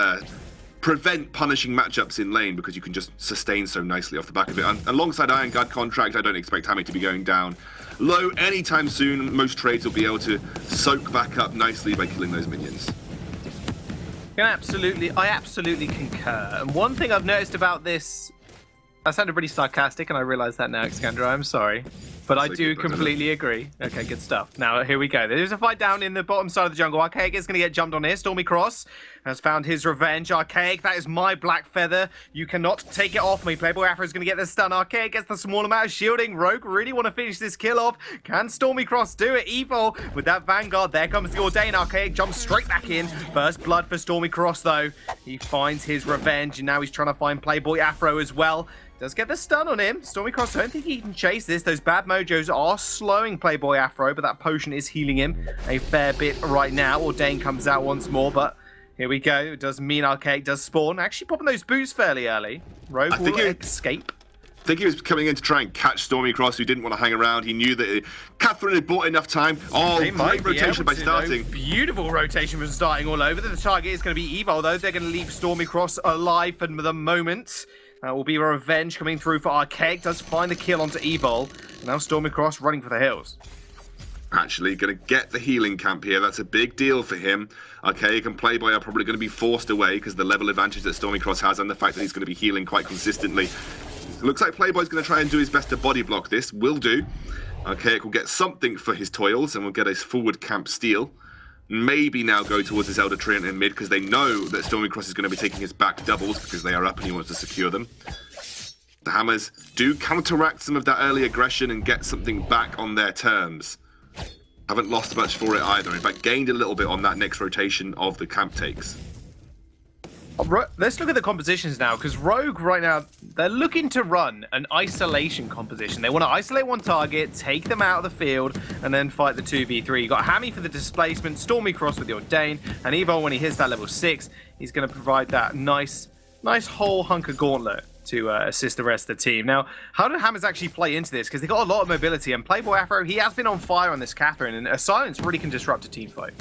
[SPEAKER 5] prevent punishing matchups in lane because you can just sustain so nicely off the back of it. And alongside Iron Guard contract, I don't expect Hammy to be going down low anytime soon. Most trades will be able to soak back up nicely by killing those minions.
[SPEAKER 4] I absolutely concur. And one thing I've noticed about this, I sounded really sarcastic, and I realise that now, Iskander. I'm sorry, but I do completely agree. Okay, good stuff. Now here we go. There's a fight down in the bottom side of the jungle. Archaic is going to get jumped on here. Stormycross has found his revenge. Archaic, that is my Black Feather. You cannot take it off me. Playboy Afro is going to get the stun. Archaic gets the small amount of shielding. Rogue really want to finish this kill off. Can Stormycross do it? Evo with that Vanguard. There comes the Ordain. Archaic jumps straight back in. First blood for Stormycross though. He finds his revenge, and now he's trying to find Playboy Afro as well. Does get the stun on him. Stormycross, don't think he can chase this. Those bad mojos are slowing Playboy Afro, but that potion is healing him a fair bit right now. Ordain comes out once more, but here we go. It does mean Archaic does spawn. Actually popping those boots fairly early. Rogue will escape.
[SPEAKER 5] I think he was coming in to try and catch Stormycross, who didn't want to hang around. He knew that Catherine had bought enough time. Oh, great rotation by starting.
[SPEAKER 4] Beautiful rotation from starting all over. The target is going to be Evo, though. They're going to leave Stormycross alive for the moment. Will be a revenge coming through for Archaic. Does find the kill onto Evil. Now Stormycross running for the hills.
[SPEAKER 5] Actually going to get the healing camp here. That's a big deal for him. Archaic and Playboy are probably going to be forced away because the level advantage that Stormycross has and the fact that he's going to be healing quite consistently. Looks like Playboy's going to try and do his best to body block this. Will do. Archaic will get something for his toils and will get a forward camp steal. Maybe now go towards his Elder Treant in mid because they know that Stormycross is going to be taking his back doubles because they are up and he wants to secure them. The Hammers do counteract some of that early aggression and get something back on their terms. Haven't lost much for it either. In fact, gained a little bit on that next rotation of the camp takes.
[SPEAKER 4] Let's look at the compositions now, because Rogue right now, they're looking to run an isolation composition. They want to isolate one target, take them out of the field, and then fight the 2v3. You got Hammy for the displacement, Stormycross with the Ordain, and Evo, when he hits that level 6, he's going to provide that nice whole hunk of gauntlet to assist the rest of the team. Now, how do Hammers actually play into this? Because they've got a lot of mobility, and Playboy Afro, he has been on fire on this Catherine, and a silence really can disrupt a team fight.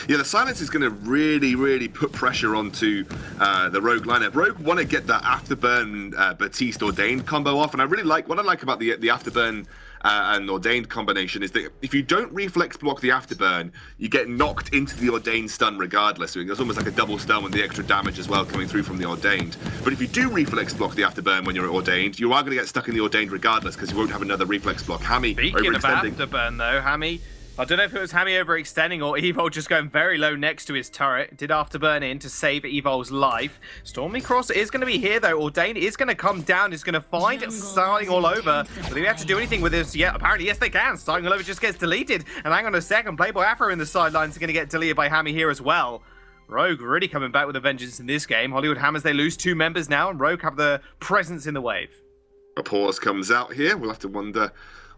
[SPEAKER 5] Yeah, the silence is going to really put pressure onto the Rogue lineup. Rogue want to get that Afterburn Batiste Ordained combo off, and what I like about the Afterburn and Ordained combination is that if you don't reflex block the Afterburn, you get knocked into the Ordained stun regardless. So it's almost like a double stun with the extra damage as well coming through from the Ordained. But if you do reflex block the Afterburn when you're Ordained, you are going to get stuck in the Ordained regardless because you won't have another reflex block. Hammy
[SPEAKER 4] Speaking of
[SPEAKER 5] overextending.
[SPEAKER 4] Afterburn though, Hammy, I don't know if it was Hammy overextending or Evo just going very low next to his turret. Did Afterburn in to save Evo's life. Stormy Cross is going to be here though. Ordained is going to come down, is going to find Starting All Over. Do they have to do anything with this? Yeah, apparently yes they can. Starting All Over just gets deleted. And hang on a second, Playboy Afro in the sidelines is going to get deleted by Hammy here as well. Rogue really coming back with a vengeance in this game. Hollywood Hammers, they lose 2 members now, and Rogue have the presence in the wave.
[SPEAKER 5] A pause comes out here. We'll have to wonder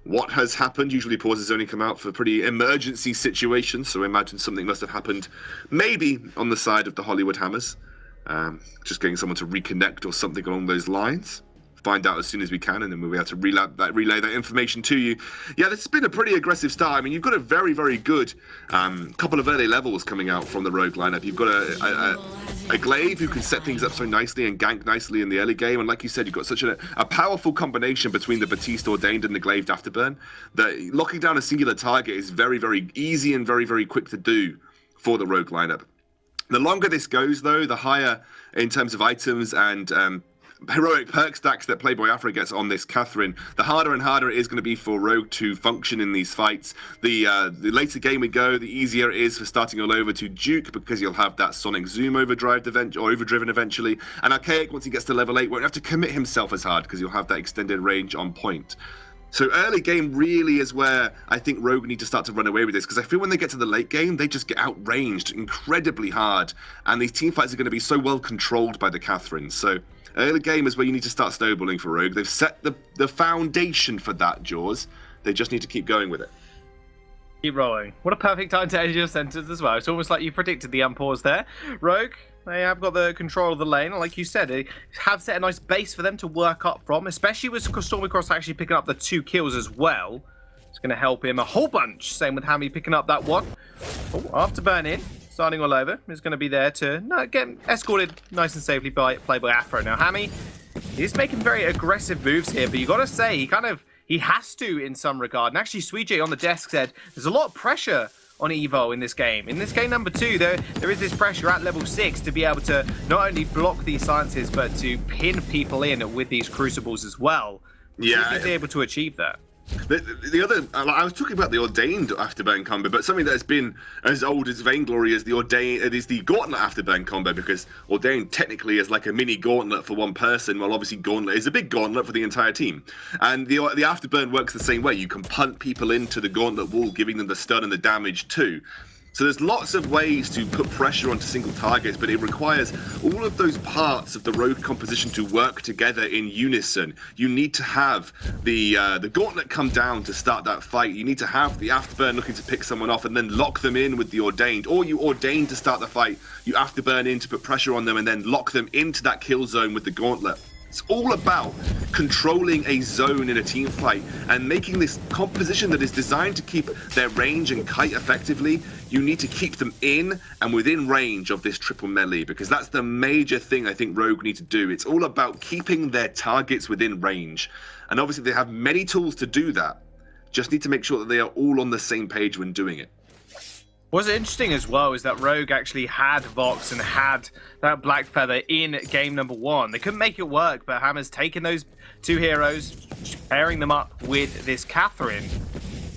[SPEAKER 5] what has happened. Usually pauses only come out for pretty emergency situations, so I imagine something must have happened maybe on the side of the Hollywood Hammers. Just getting someone to reconnect or something along those lines. Find out as soon as we can, and then we'll be able to relay that information to you. Yeah, this has been a pretty aggressive start. I mean, you've got a very good couple of early levels coming out from the Rogue lineup. You've got a Glaive who can set things up so nicely and gank nicely in the early game, and like you said, you've got such a powerful combination between the Batiste Ordained and the Glaive Afterburn that locking down a singular target is very easy and very quick to do for the Rogue lineup. The longer this goes, though, the higher in terms of items and heroic perk stacks that Playboy Afro gets on this Catherine, the harder and harder it is going to be for Rogue to function in these fights. The later game we go, the easier it is for Starting All Over to juke because you'll have that Sonic Zoom overdriven eventually. And Archaic, once he gets to level 8, won't have to commit himself as hard because you'll have that extended range on point. So early game really is where I think Rogue need to start to run away with this, because I feel when they get to the late game, they just get outranged incredibly hard, and these team fights are going to be so well controlled by the Catherine. So early game is where you need to start snowballing for Rogue. They've set the foundation for that, Jaws. They just need to keep going with it.
[SPEAKER 4] Keep rolling. What a perfect time to end your sentence as well. It's almost like you predicted the unpause there. Rogue, they have got the control of the lane. Like you said, they have set a nice base for them to work up from, especially with Stormy Cross actually picking up the 2 kills as well. It's going to help him a whole bunch. Same with Hammy picking up that one. Oh, Afterburn in. Starting All Over is going to be there to get escorted nice and safely by Playboy Afro. Now, Hammy, he's making very aggressive moves here, but you got to say, he has to in some regard. And actually, Sweet J on the desk said there's a lot of pressure on Evo in this game. In this game number 2, there is this pressure at level 6 to be able to not only block these silences, but to pin people in with these crucibles as well.
[SPEAKER 5] Yeah.
[SPEAKER 4] He's able to achieve that.
[SPEAKER 5] The other, I was talking about the Ordained Afterburn combo, but something that's been as old as Vainglory is the Gauntlet Afterburn combo, because Ordained technically is like a mini Gauntlet for one person, while obviously Gauntlet is a big Gauntlet for the entire team. And the Afterburn works the same way. You can punt people into the Gauntlet wall, giving them the stun and the damage too. So there's lots of ways to put pressure onto single targets, but it requires all of those parts of the Rogue composition to work together in unison. You need to have the Gauntlet come down to start that fight. You need to have the Afterburn looking to pick someone off and then lock them in with the Ordained. Or you Ordain to start the fight, you Afterburn in to put pressure on them and then lock them into that kill zone with the Gauntlet. It's all about controlling a zone in a team fight and making this composition that is designed to keep their range and kite effectively. You need to keep them in and within range of this triple melee, because that's the major thing I think Rogue need to do. It's all about keeping their targets within range. And obviously they have many tools to do that. Just need to make sure that they are all on the same page when doing it.
[SPEAKER 4] What's interesting as well is that Rogue actually had Vox and had that Black Feather in game number 1. They couldn't make it work, but Hammer's taken those 2 heroes, pairing them up with this Catherine.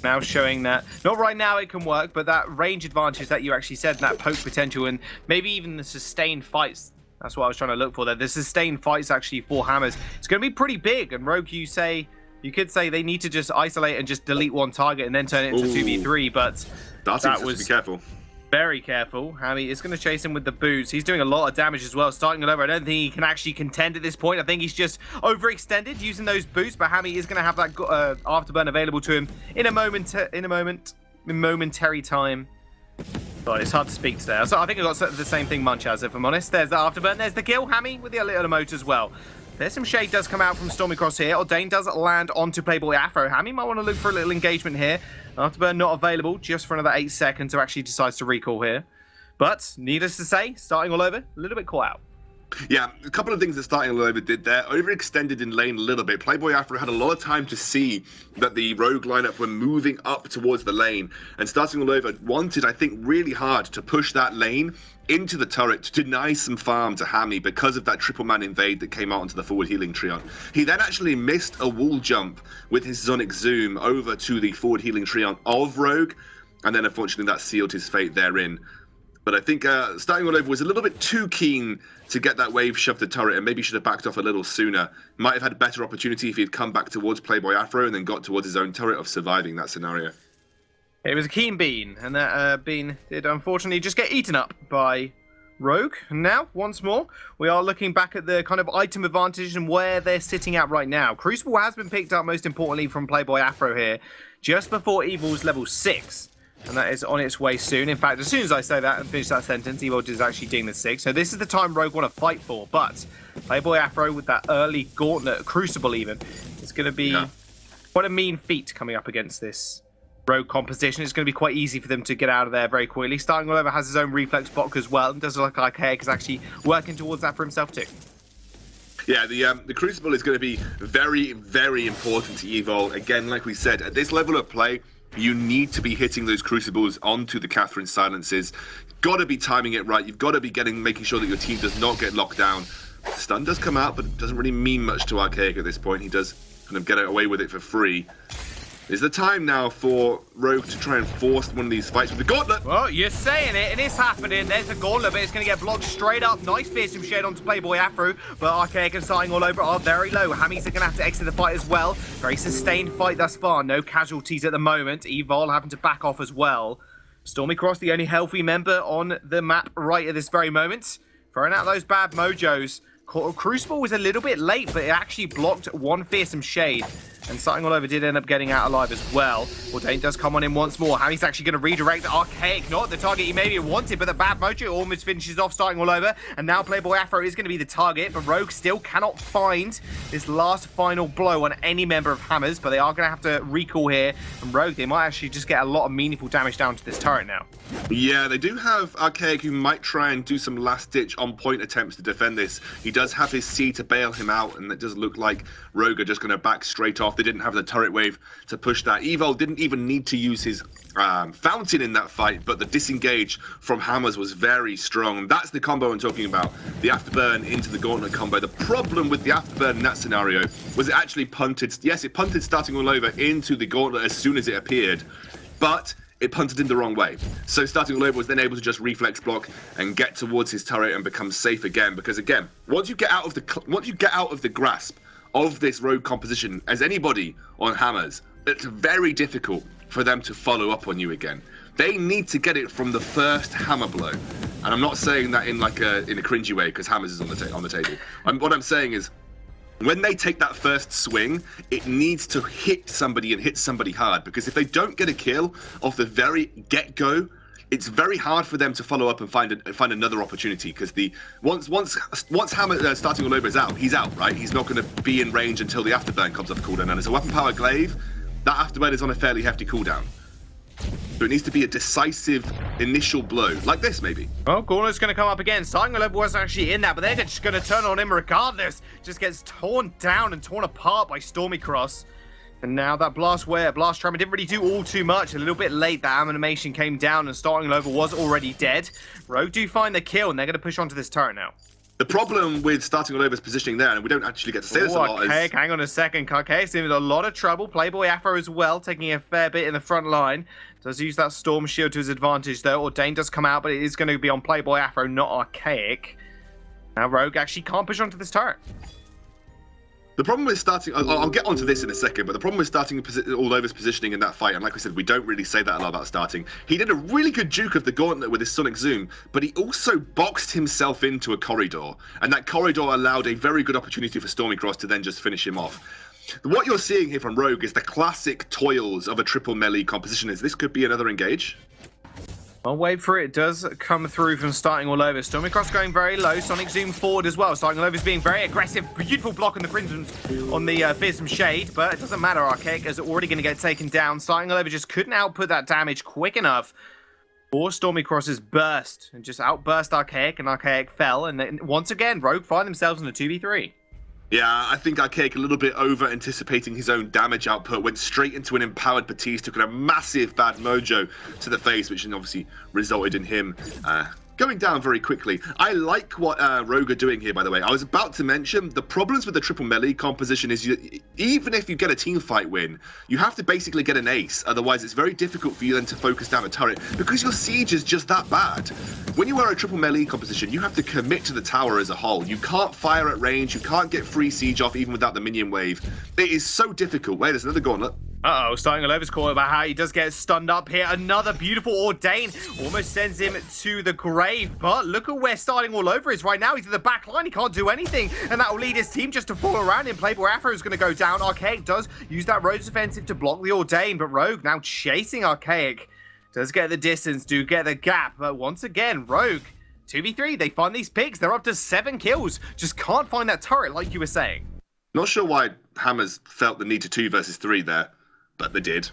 [SPEAKER 4] Now showing that, not right now it can work, but that range advantage that you actually said, that poke potential, and maybe even the sustained fights. That's what I was trying to look for there. The sustained fights actually for Hammers. It's going to be pretty big, and Rogue, you could say they need to just isolate and just delete one target and then turn it into 2v3, but that was
[SPEAKER 5] be careful.
[SPEAKER 4] Very careful. Hammy is going to chase him with the boots. He's doing a lot of damage as well. Starting it over, I don't think he can actually contend at this point. I think he's just overextended using those boots, but Hammy is going to have that Afterburn available to him in a momentary time. God, it's hard to speak today. So I think I got the same thing Munch has, if I'm honest. There's the Afterburn. There's the kill. Hammy with the little emote as well. There's some shade does come out from Stormycross here. Ordain does land onto Playboy Afro. Hammy might want to look for a little engagement here. Afterburn not available just for another 8 seconds, so actually decides to recall here. But, needless to say, starting all over, a little bit caught out.
[SPEAKER 5] Yeah, a couple of things that Starting All Over did there. Overextended in lane a little bit. Playboy Afro had a lot of time to see that the Rogue lineup were moving up towards the lane. And Starting All Over wanted, I think, really hard to push that lane into the turret to deny some farm to Hammy because of that triple man invade that came out onto the forward healing Treant. He then actually missed a wall jump with his Sonic Zoom over to the forward healing Treant of Rogue. And then, unfortunately, that sealed his fate therein. But I think Starting All Over was a little bit too keen to get that wave shoved the turret and maybe should have backed off a little sooner. Might have had a better opportunity if he had come back towards Playboy Afro and then got towards his own turret of surviving that scenario.
[SPEAKER 4] It was a keen bean, and that bean did unfortunately just get eaten up by Rogue. And now, once more, we are looking back at the kind of item advantage and where they're sitting at right now. Crucible has been picked up, most importantly, from Playboy Afro here, just before Evil's level 6. And that is on its way soon. In fact, as soon as I say that and finish that sentence, Evil is actually doing the 6. So this is the time Rogue want to fight for. But Playboy Afro with that early gauntlet, Crucible even, it's going to be quite a mean feat coming up against this Rogue composition. It's going to be quite easy for them to get out of there very quickly. Starting All Over has his own reflex block as well. And does look like Archaic is actually working towards that for himself too.
[SPEAKER 5] Yeah, the Crucible is going to be very, very important to Evil. Again, like we said, at this level of play, you need to be hitting those Crucibles onto the Catherine silences. Got to be timing it right. You've got to be making sure that your team does not get locked down. Stun does come out, but it doesn't really mean much to Archaic at this point. He does kind of get away with it for free. Is the time now for Rogue to try and force one of these fights with the gauntlet?
[SPEAKER 4] Well, you're saying it, and it's happening. There's the gauntlet, but it's going to get blocked straight up. Nice fearsome shade onto Playboy Afro, but Archaic and Starting All Over are very low. Hammies are going to have to exit the fight as well. Very sustained fight thus far. No casualties at the moment. Evol having to back off as well. Stormycross, the only healthy member on the map right at this very moment. Throwing out those bad mojos. Crucible was a little bit late, but it actually blocked one fearsome shade. And Starting All Over did end up getting out alive as well. Ordain does come on in once more. Hammy's actually going to redirect Archaic, not the target he maybe wanted, but the bad mojo almost finishes off Starting All Over. And now Playboy Afro is going to be the target, but Rogue still cannot find this last final blow on any member of Hammers, but they are going to have to recall here. And Rogue, they might actually just get a lot of meaningful damage down to this turret now.
[SPEAKER 5] Yeah, they do have Archaic who might try and do some last-ditch on-point attempts to defend this. He does have his C to bail him out, and it does look like Rogue are just going to back straight off. They didn't have the turret wave to push that. Evil didn't even need to use his fountain in that fight, but the disengage from Hammers was very strong. That's the combo I'm talking about. The afterburn into the gauntlet combo. The problem with the afterburn in that scenario was it actually punted. Yes, it punted Starting All Over into the gauntlet as soon as it appeared, but it punted in the wrong way. So Starting All Over was then able to just reflex block and get towards his turret and become safe again. Because again, once you get out of the grasp of this Rogue composition, as anybody on Hammers, it's very difficult for them to follow up on you again. They need to get it from the first hammer blow. And I'm not saying that in like in a cringy way, because Hammers is on the table. What I'm saying is, when they take that first swing, it needs to hit somebody and hit somebody hard, because if they don't get a kill off the very get-go, it's very hard for them to follow up and find another opportunity, because once Hammer Starting All Over is out, he's out, right? He's not going to be in range until the afterburn comes off cooldown, and as a weapon power glaive, that afterburn is on a fairly hefty cooldown. So it needs to be a decisive initial blow, like this maybe.
[SPEAKER 4] Well, Gauntlet's going to come up again. Starting All Over was actually in that, but they're just going to turn on him regardless. Just gets torn down and torn apart by Stormycross. And now that blast tremor didn't really do all too much. A little bit late, that animation came down and Starting All Over was already dead. Rogue do find the kill, and they're going to push onto this turret now.
[SPEAKER 5] The problem with Starting All Over's positioning there, and we don't actually get to say this a lot, is...
[SPEAKER 4] Hang on a second. Archaic's in a lot of trouble. Playboy Afro as well, taking a fair bit in the front line. Does use that Storm Shield to his advantage, though. Ordain does come out, but it is going to be on Playboy Afro, not Archaic. Now Rogue actually can't push onto this turret.
[SPEAKER 5] The problem with starting... I'll get onto this in a second, but the problem with Starting All Over's positioning in that fight, and like I said, we don't really say that a lot about starting. He did a really good juke of the gauntlet with his Sonic Zoom, but he also boxed himself into a corridor, and that corridor allowed a very good opportunity for Stormycross to then just finish him off. What you're seeing here from Rogue is the classic toils of a triple melee composition. This could be another engage.
[SPEAKER 4] I'll wait for it. It does come through from starting all over. Stormycross going very low. Sonic zoom forward as well. Starting all over is being very aggressive. Beautiful block on the Crimsons on the Fearsome Shade, but it doesn't matter. Archaic is already going to get taken down. Starting all over just couldn't output that damage quick enough. Or Stormycross's burst and just outburst Archaic, and Archaic fell. And then once again, Rogue find themselves in a 2v3.
[SPEAKER 5] Yeah, I think Archaic a little bit over anticipating his own damage output, went straight into an empowered Batiste, took a massive bad mojo to the face, which obviously resulted in him going down very quickly. I like what Rogue are doing here, by the way. I was about to mention the problems with the triple melee composition is even if you get a team fight win, you have to basically get an ace. Otherwise, it's very difficult for you then to focus down a turret because your siege is just that bad. When you are a triple melee composition, you have to commit to the tower as a whole. You can't fire at range. You can't get free siege off even without the minion wave. It is so difficult. Wait, there's another gauntlet.
[SPEAKER 4] Uh-oh, starting all over's call about how he does get stunned up here. Another beautiful Ordain almost sends him to the grave. But look at where starting all over is right now. He's in the back line. He can't do anything. And that will lead his team just to fall around him. Playboy Afro is going to go down. Archaic does use that Rose offensive to block the Ordain. But Rogue now chasing Archaic. Does get the distance, do get the gap. But once again, Rogue, 2v3, they find these picks. They're up to 7 kills. Just can't find that turret like you were saying.
[SPEAKER 5] Not sure why Hammers felt the need to 2 versus 3 there. But they did.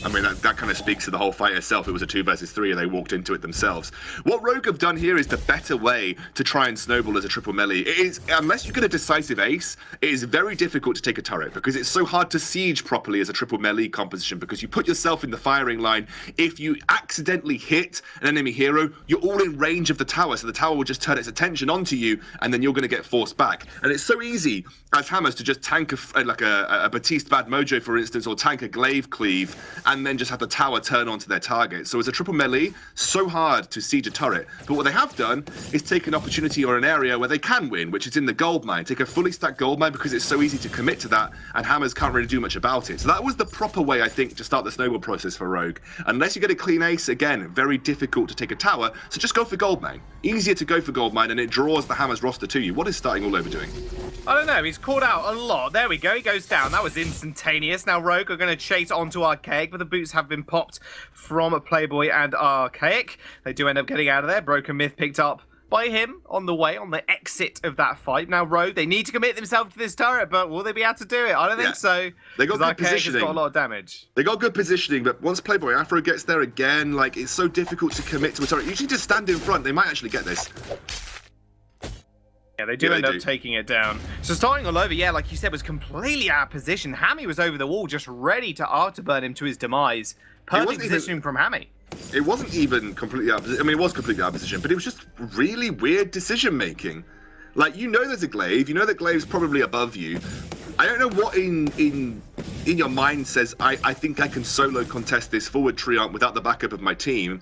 [SPEAKER 5] I mean, that kind of speaks to the whole fight itself. It was a 2 versus 3 and they walked into it themselves. What Rogue have done here is the better way to try and snowball as a triple melee. It is, unless you get a decisive ace, it is very difficult to take a turret because it's so hard to siege properly as a triple melee composition because you put yourself in the firing line. If you accidentally hit an enemy hero, you're all in range of the tower, so the tower will just turn its attention onto you and then you're going to get forced back. And it's so easy as Hammers to just tank like a Batiste Bad Mojo, for instance, or tank a Glaive Cleave, and then just have the tower turn onto their target. So as a triple melee, so hard to siege a turret. But what they have done is take an opportunity or an area where they can win, which is in the gold mine. Take a fully stacked gold mine because it's so easy to commit to that, and Hammers can't really do much about it. So that was the proper way, I think, to start the snowball process for Rogue. Unless you get a clean ace, again, very difficult to take a tower, so just go for gold mine. Easier to go for gold mine, and it draws the Hammers roster to you. What is starting all over doing?
[SPEAKER 4] I don't know, he's called out a lot. There we go, he goes down. That was instantaneous. Now Rogue are going to chase onto Archaic, but the boots have been popped from Playboy and Archaic. They do end up getting out of there. Broken Myth picked up by him on the way, on the exit of that fight. Now Rogue, they need to commit themselves to this turret, but will they be able to do it? I don't think so.
[SPEAKER 5] They got good positioning.
[SPEAKER 4] Has got a lot of damage.
[SPEAKER 5] They got good positioning, but once Playboy Afro gets there again, like, it's so difficult to commit to a turret. You should just stand in front. They might actually get this.
[SPEAKER 4] Yeah, they do end up taking it down. So starting all over, yeah, like you said, was completely out of position. Hammy was over the wall, just ready to afterburn him to his demise. Perfect positioning from Hammy.
[SPEAKER 5] It wasn't even completely out of position. I mean, it was completely out of position, but it was just really weird decision-making. Like, you know there's a glaive. You know that glaive's probably above you. I don't know what in your mind says, I think I can solo contest this forward triumph without the backup of my team.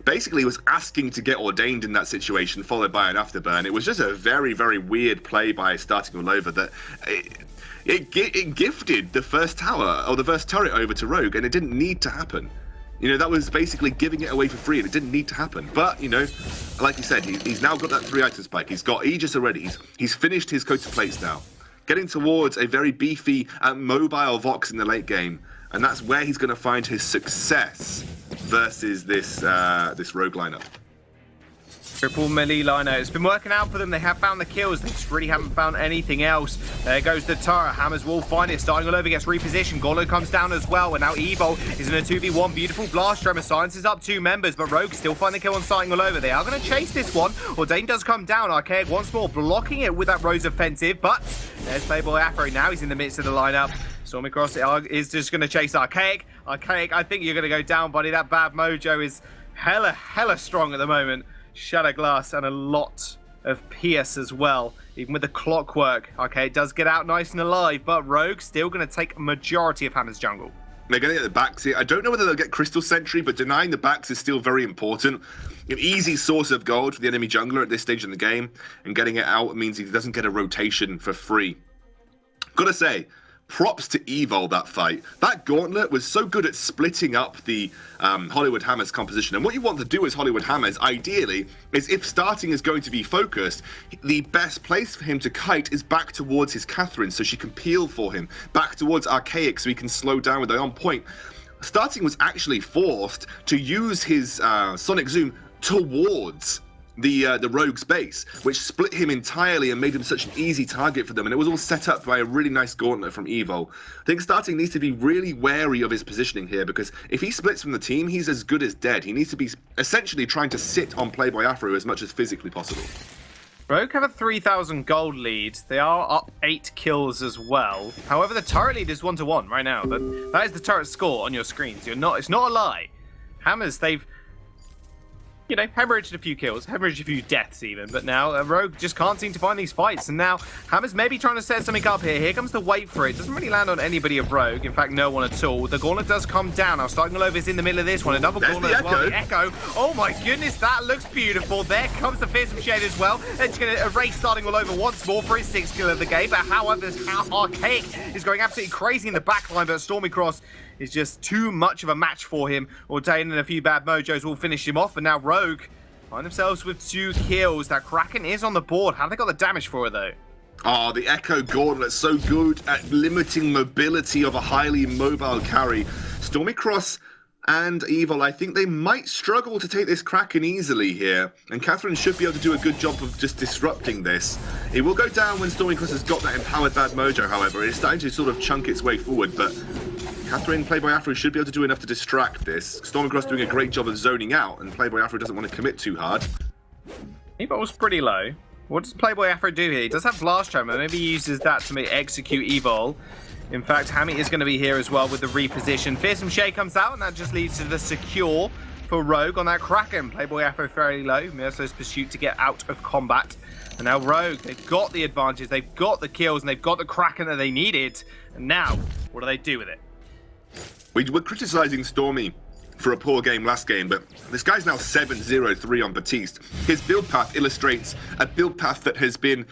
[SPEAKER 5] Basically was asking to get ordained in that situation, followed by an afterburn. It was just a very, very weird play by starting all over that it gifted the first tower, or the first turret over to Rogue, and it didn't need to happen. You know, that was basically giving it away for free, and it didn't need to happen. But, you know, like you said, he's now got that 3-item spike. He's got Aegis already. He's finished his coat of plates now. Getting towards a very beefy and mobile Vox in the late game. And that's where he's going to find his success versus this Rogue lineup.
[SPEAKER 4] Triple melee lineup. It's been working out for them. They have found the kills. They just really haven't found anything else. There goes the turret. Hammers will find it. Starting all over, gets repositioned. Gauntlet comes down as well. And now Evo is in a 2v1. Beautiful blast. Tremor silences up 2 members, but Rogue still find the kill on starting all over. They are going to chase this one. Ordain does come down. Archaic once more blocking it with that Rose offensive, but there's Playboy Afro. Now he's in the midst of the lineup. Stormycross is just going to chase Archaic. Archaic, I think you're going to go down, buddy. That bad mojo is hella strong at the moment. Shatter Glass and a lot of Pierce as well, even with the clockwork. Okay, it does get out nice and alive, but Rogue still going to take a majority of Hammer's jungle.
[SPEAKER 5] They're going to get the backs here. I don't know whether they'll get Crystal Sentry, but denying the backs is still very important. An easy source of gold for the enemy jungler at this stage in the game, and getting it out means he doesn't get a rotation for free. Gotta say, props to Evo that fight. That gauntlet was so good at splitting up the Hollywood Hammers composition. And what you want to do as Hollywood Hammers, ideally, is if starting is going to be focused, the best place for him to kite is back towards his Catherine so she can peel for him, back towards Archaic so he can slow down with the on point. Starting was actually forced to use his Sonic Zoom towards the Rogue's base, which split him entirely and made him such an easy target for them, and it was all set up by a really nice gauntlet from Evo. I think Starting needs to be really wary of his positioning here, because if he splits from the team, he's as good as dead. He needs to be essentially trying to sit on Playboy Afro as much as physically possible.
[SPEAKER 4] Rogue have a 3,000 gold lead. They are up 8 kills as well. However, the turret lead is 1-1 right now. That is the turret score on your screens. It's not a lie. Hammers, they've, you know, hemorrhaged a few kills, hemorrhaged a few deaths even, but now Rogue just can't seem to find these fights, and now Hammers maybe trying to set something up here. Here comes the wait for it. Doesn't really land on anybody of Rogue, in fact, no one at all. The gauntlet does come down. Now, Starting all over is in the middle of this one. Another gauntlet as well. The Echo. Oh my goodness, that looks beautiful. There comes the Fearsome Shade as well. It's going to erase Starting all over once more for his 6th kill of the game, but however, Archaic is going absolutely crazy in the backline, but Stormy Cross is just too much of a match for him. Ordain and a few bad mojos will finish him off, and now Rogue find themselves with 2 kills. That Kraken is on the board. How have they got the damage for it, though?
[SPEAKER 5] Oh, the Echo Gauntlet, so good at limiting mobility of a highly mobile carry. Stormy Cross and Evil, I think they might struggle to take this Kraken easily here, and Catherine should be able to do a good job of just disrupting this. It will go down when Stormy Cross has got that empowered bad mojo, however. It's starting to sort of chunk its way forward, but Catherine, Playboy Afro should be able to do enough to distract this. Stormy Cross doing a great job of zoning out, and Playboy Afro doesn't want to commit too hard.
[SPEAKER 4] Evol's pretty low. What does Playboy Afro do here? He does have Blast Charm, but maybe he uses that to execute Evol. In fact, Hammy is going to be here as well with the reposition. Fearsome Shade comes out, and that just leads to the secure for Rogue on that Kraken. Playboy Afro fairly low. Mercer's pursuit to get out of combat. And now Rogue, they've got the advantage, they've got the kills, and they've got the Kraken that they needed. And now, what do they do with it?
[SPEAKER 5] We were criticizing Stormy for a poor game last game, but this guy's now 7-0-3 on Batiste. His build path illustrates a build path that has been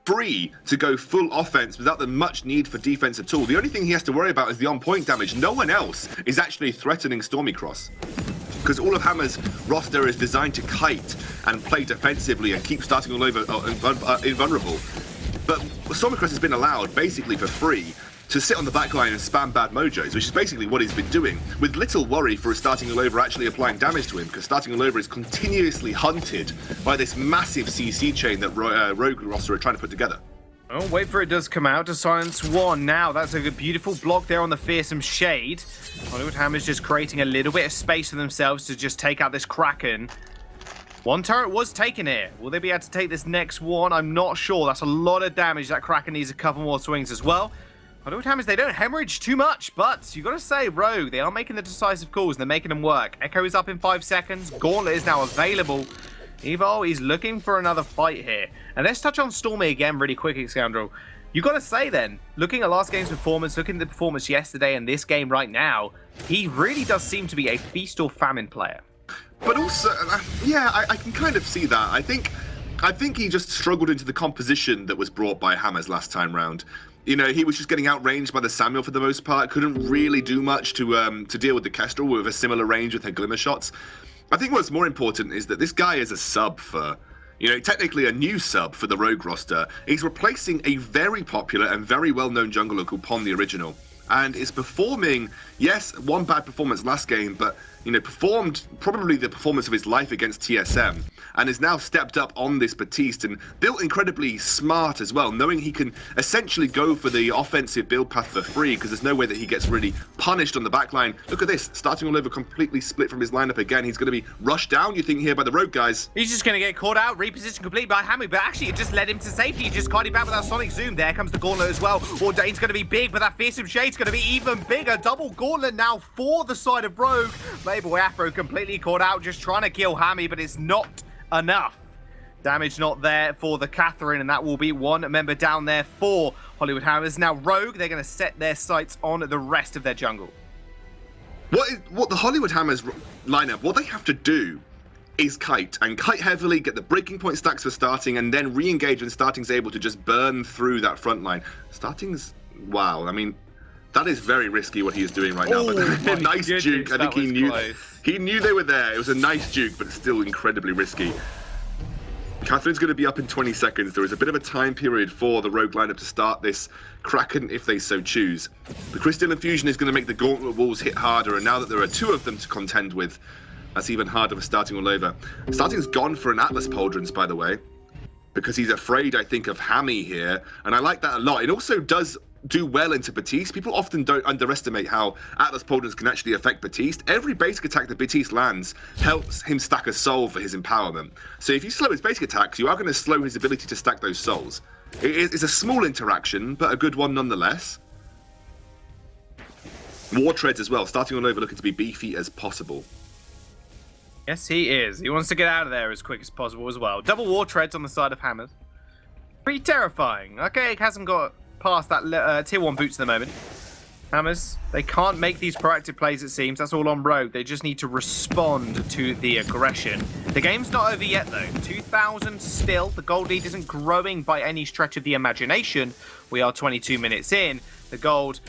[SPEAKER 5] free to go full offense without the much need for defense at all. The only thing he has to worry about is the on-point damage. No one else is actually threatening Stormy Cross, because all of Hammer's roster is designed to kite and play defensively and keep Starting all over invulnerable. But Stormy Cross has been allowed, basically for free, to sit on the backline and spam bad mojos, which is basically what he's been doing, with little worry for Starting all over actually applying damage to him, because Starting all over is continuously hunted by this massive CC chain that Rogue roster are trying to put together.
[SPEAKER 4] Oh, wait for it does come out to silence one. Now, that's a beautiful block there on the Fearsome Shade. Hollywood Hammer's just creating a little bit of space for themselves to just take out this Kraken. One turret was taken here. Will they be able to take this next one? I'm not sure. That's a lot of damage. That Kraken needs a couple more swings as well. Hollywood Hammers, they don't hemorrhage too much, but you got to say, Rogue, they are making the decisive calls, and they're making them work. Echo is up in 5 seconds. Gauntlet is now available. Evo is looking for another fight here. And let's touch on Stormy again really quick, Scoundrel. You got to say then, looking at last game's performance, looking at the performance yesterday and this game right now, he really does seem to be a feast or famine player.
[SPEAKER 5] But also, yeah, I can kind of see that. I think he just struggled into the composition that was brought by Hammers last time round. You know, he was just getting outranged by the Samuel for the most part. Couldn't really do much to deal with the Kestrel with a similar range with her Glimmer shots. I think what's more important is that this guy is a sub for, you know, technically a new sub for the Rogue roster. He's replacing a very popular and very well-known jungler called Pon the Original. And is performing, yes, one bad performance last game, but, you know, performed probably the performance of his life against TSM, and is now stepped up on this Batiste and built incredibly smart as well, knowing he can essentially go for the offensive build path for free, because there's no way that he gets really punished on the backline. Look at this, Starting all over completely split from his lineup again. He's going to be rushed down, you think, here by the Rogue guys.
[SPEAKER 4] He's just going to get caught out, repositioned completely by Hammy, but actually it just led him to safety. He just caught him back with that Sonic Zoom. There comes the Gauntlet as well. Ordain's going to be big, but that Fearsome Shade's going to be even bigger. Double Gauntlet now for the side of Rogue. Playboy Afro completely caught out, just trying to kill Hammy, but it's not enough. Damage not there for the Catherine, and that will be one member down there for Hollywood Hammers. Now Rogue, they're going to set their sights on the rest of their jungle.
[SPEAKER 5] What the Hollywood Hammers lineup, what they have to do is kite, and kite heavily, get the breaking point stacks for Starting, and then re-engage when Starting's able to just burn through that front line. Starting's, wow, I mean, that is very risky what he is doing right now, but a nice juke. I think he knew they were there. It was a nice juke, but still incredibly risky. Catherine's going to be up in 20 seconds. There is a bit of a time period for the Rogue lineup to start this Kraken if they so choose. The Crystal Infusion is going to make the Gauntlet walls hit harder, and now that there are 2 of them to contend with, that's even harder for Starting all over. Starting's gone for an Atlas Pauldrons, by the way, because he's afraid, I think, of Hammy here, and I like that a lot. It also does do well into Batiste. People often don't underestimate how Atlas Pauldrons can actually affect Batiste. Every basic attack that Batiste lands helps him stack a soul for his empowerment. So if you slow his basic attacks, you are going to slow his ability to stack those souls. It's a small interaction, but a good one nonetheless. War Treads as well, Starting all over looking to be beefy as possible.
[SPEAKER 4] Yes, he is. He wants to get out of there as quick as possible as well. Double War Treads on the side of Hammers. Pretty terrifying. Okay, hasn't got past that tier 1 boots at the moment. Hammers, they can't make these proactive plays, it seems. That's all on Rogue. They just need to respond to the aggression. The game's not over yet, though. 2,000 still. The gold lead isn't growing by any stretch of the imagination. We are 22 minutes in. The gold,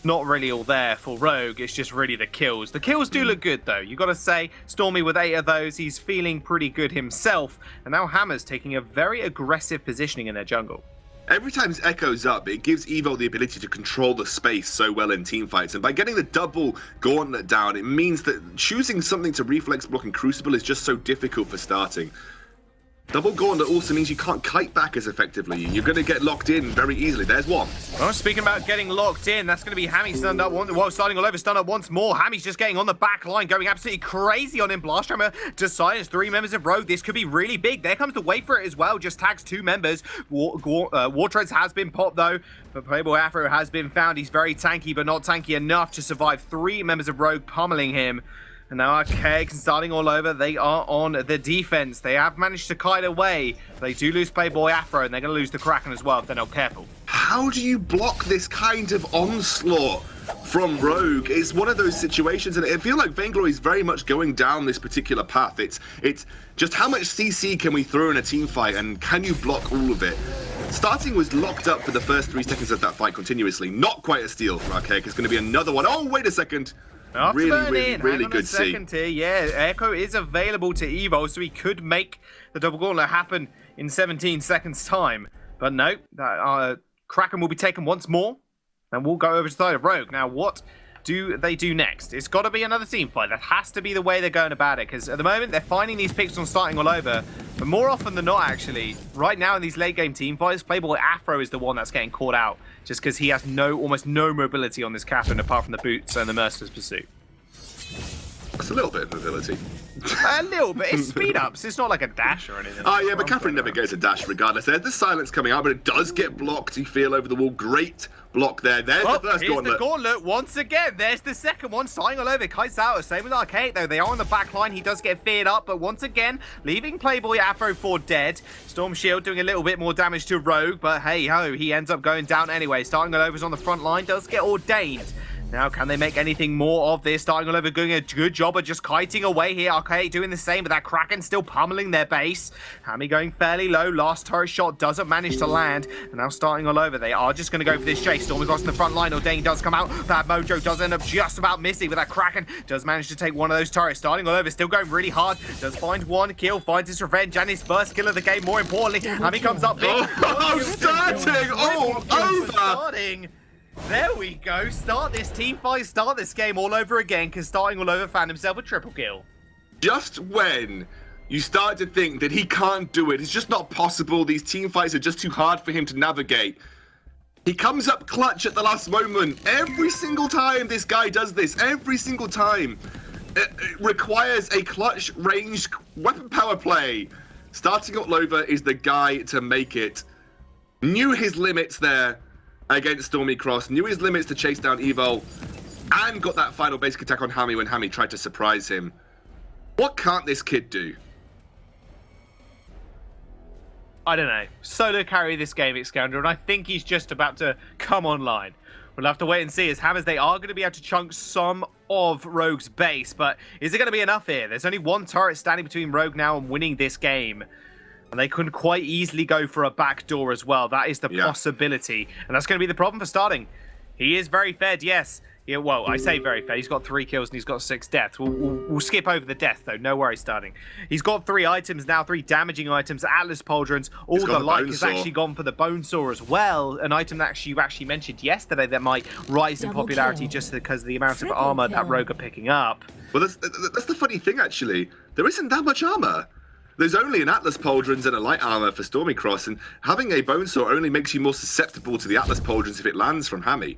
[SPEAKER 4] not really all there for Rogue. It's just really the kills. The kills do look good, though. You got to say, Stormy with 8 of those, he's feeling pretty good himself. And now Hammers taking a very aggressive positioning in their jungle.
[SPEAKER 5] Every time Echo's up, it gives Evo the ability to control the space so well in teamfights. And by getting the double gauntlet down, it means that choosing something to reflex block in Crucible is just so difficult for Starting. Double gauntlet also means you can't kite back as effectively. You're going to get locked in very easily. There's one.
[SPEAKER 4] Well, speaking about getting locked in, that's going to be Hammy stunned up Starting all over, stunned up once more. Hammy's just getting on the back line, going absolutely crazy on him. Blast Hammer to silence 3 members of Rogue. This could be really big. There comes the wait for it as well. Just tags 2 members. War Treads has been popped though, but Playboy Afro has been found. He's very tanky, but not tanky enough to survive 3 members of Rogue pummeling him. And now Archaic Starting all over, they are on the defense. They have managed to kite away. They do lose Playboy Afro, and they're going to lose the Kraken as well if they're not careful.
[SPEAKER 5] How do you block this kind of onslaught from Rogue? It's one of those situations, and I feel like Vainglory is very much going down this particular path. It's just how much CC can we throw in a team fight, and can you block all of it? Starting was locked up for the first 3 seconds of that fight continuously. Not quite a steal for Archaic. It's going to be another one. Oh, wait a second. Really good
[SPEAKER 4] second tier. Yeah, Echo is available to Evo, so he could make the double gauntlet happen in 17 seconds time. But no, Kraken will be taken once more, and we'll go over to the side of Rogue. Now, what do they do next? It's got to be another team fight. That has to be the way they're going about it, because at the moment, they're finding these picks on Starting all over, but more often than not, actually, right now in these late game team fights, Playboy Afro is the one that's getting caught out, just because he has almost no mobility on this Catherine apart from the boots and the Merciless Pursuit.
[SPEAKER 5] That's a little bit of mobility.
[SPEAKER 4] A little bit. It's speed ups. It's not like a dash or anything.
[SPEAKER 5] Oh, yeah, but Catherine never gets a dash regardless. There's the silence coming out, but it does get blocked. You feel over the wall. Great block there. There's the first
[SPEAKER 4] here's
[SPEAKER 5] gauntlet.
[SPEAKER 4] The gauntlet once again. There's the second one. Starting all over. Kites out. Same with Archaic, though. They are on the back line. He does get feared up, but once again, leaving Playboy Afro for dead. Storm Shield doing a little bit more damage to Rogue, but hey ho, he ends up going down anyway. Starting all over is on the front line. Does get ordained. Now, can they make anything more of this? Starting all over, doing a good job of just kiting away here. Okay, doing the same, but that Kraken still pummeling their base. Hammy going fairly low. Last turret shot doesn't manage to land. And now Starting all over, they are just going to go for this chase. Storm across the front line. Ordain does come out. That Mojo does end up just about missing, but that Kraken does manage to take one of those turrets. Starting all over, still going really hard. Does find one kill, finds his revenge, and his first kill of the game. More importantly, Hammy comes up big.
[SPEAKER 5] Starting all over!
[SPEAKER 4] Starting. There we go. Start this team fight, start this game all over again, because Starting all over found himself a triple kill.
[SPEAKER 5] Just when you start to think that he can't do it, it's just not possible, these team fights are just too hard for him to navigate, he comes up clutch at the last moment. Every single time this guy does this, every single time, it requires a clutch ranged weapon power play. Starting all over is the guy to make it. Knew his limits there against Stormy Cross, knew his limits to chase down Evo, and got that final basic attack on Hammy when Hammy tried to surprise him. What can't this kid do?
[SPEAKER 4] I don't know. Solo carry this game, Xscoundrel, and I think he's just about to come online. We'll have to wait and see, as Hammers, they are going to be able to chunk some of Rogue's base, but is it going to be enough here? There's only one turret standing between Rogue now and winning this game. And they could quite easily go for a backdoor as well. That is the possibility. And that's going to be the problem for Starting. He is very fed, yes. Yeah, well, I say very fair. He's got 3 kills and he's got 6 deaths. We'll skip over the death, though. No worries starting. He's got 3 items now, 3 damaging items, Atlas Pauldrons. All the like has actually gone for the Bone Saw as well. An item that you actually mentioned yesterday that might rise in popularity just because of the amount of armor that Rogue are picking up.
[SPEAKER 5] Well, that's the funny thing, actually. There isn't that much armor. There's only an Atlas Pauldrons and a light armor for Stormycross, and having a Bone Saw only makes you more susceptible to the Atlas Pauldrons if it lands from Hammy.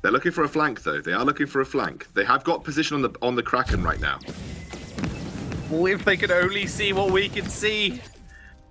[SPEAKER 5] They're looking for a flank, though. They are looking for a flank. They have got position on the Kraken right now.
[SPEAKER 4] Well, if they could only see what we can see.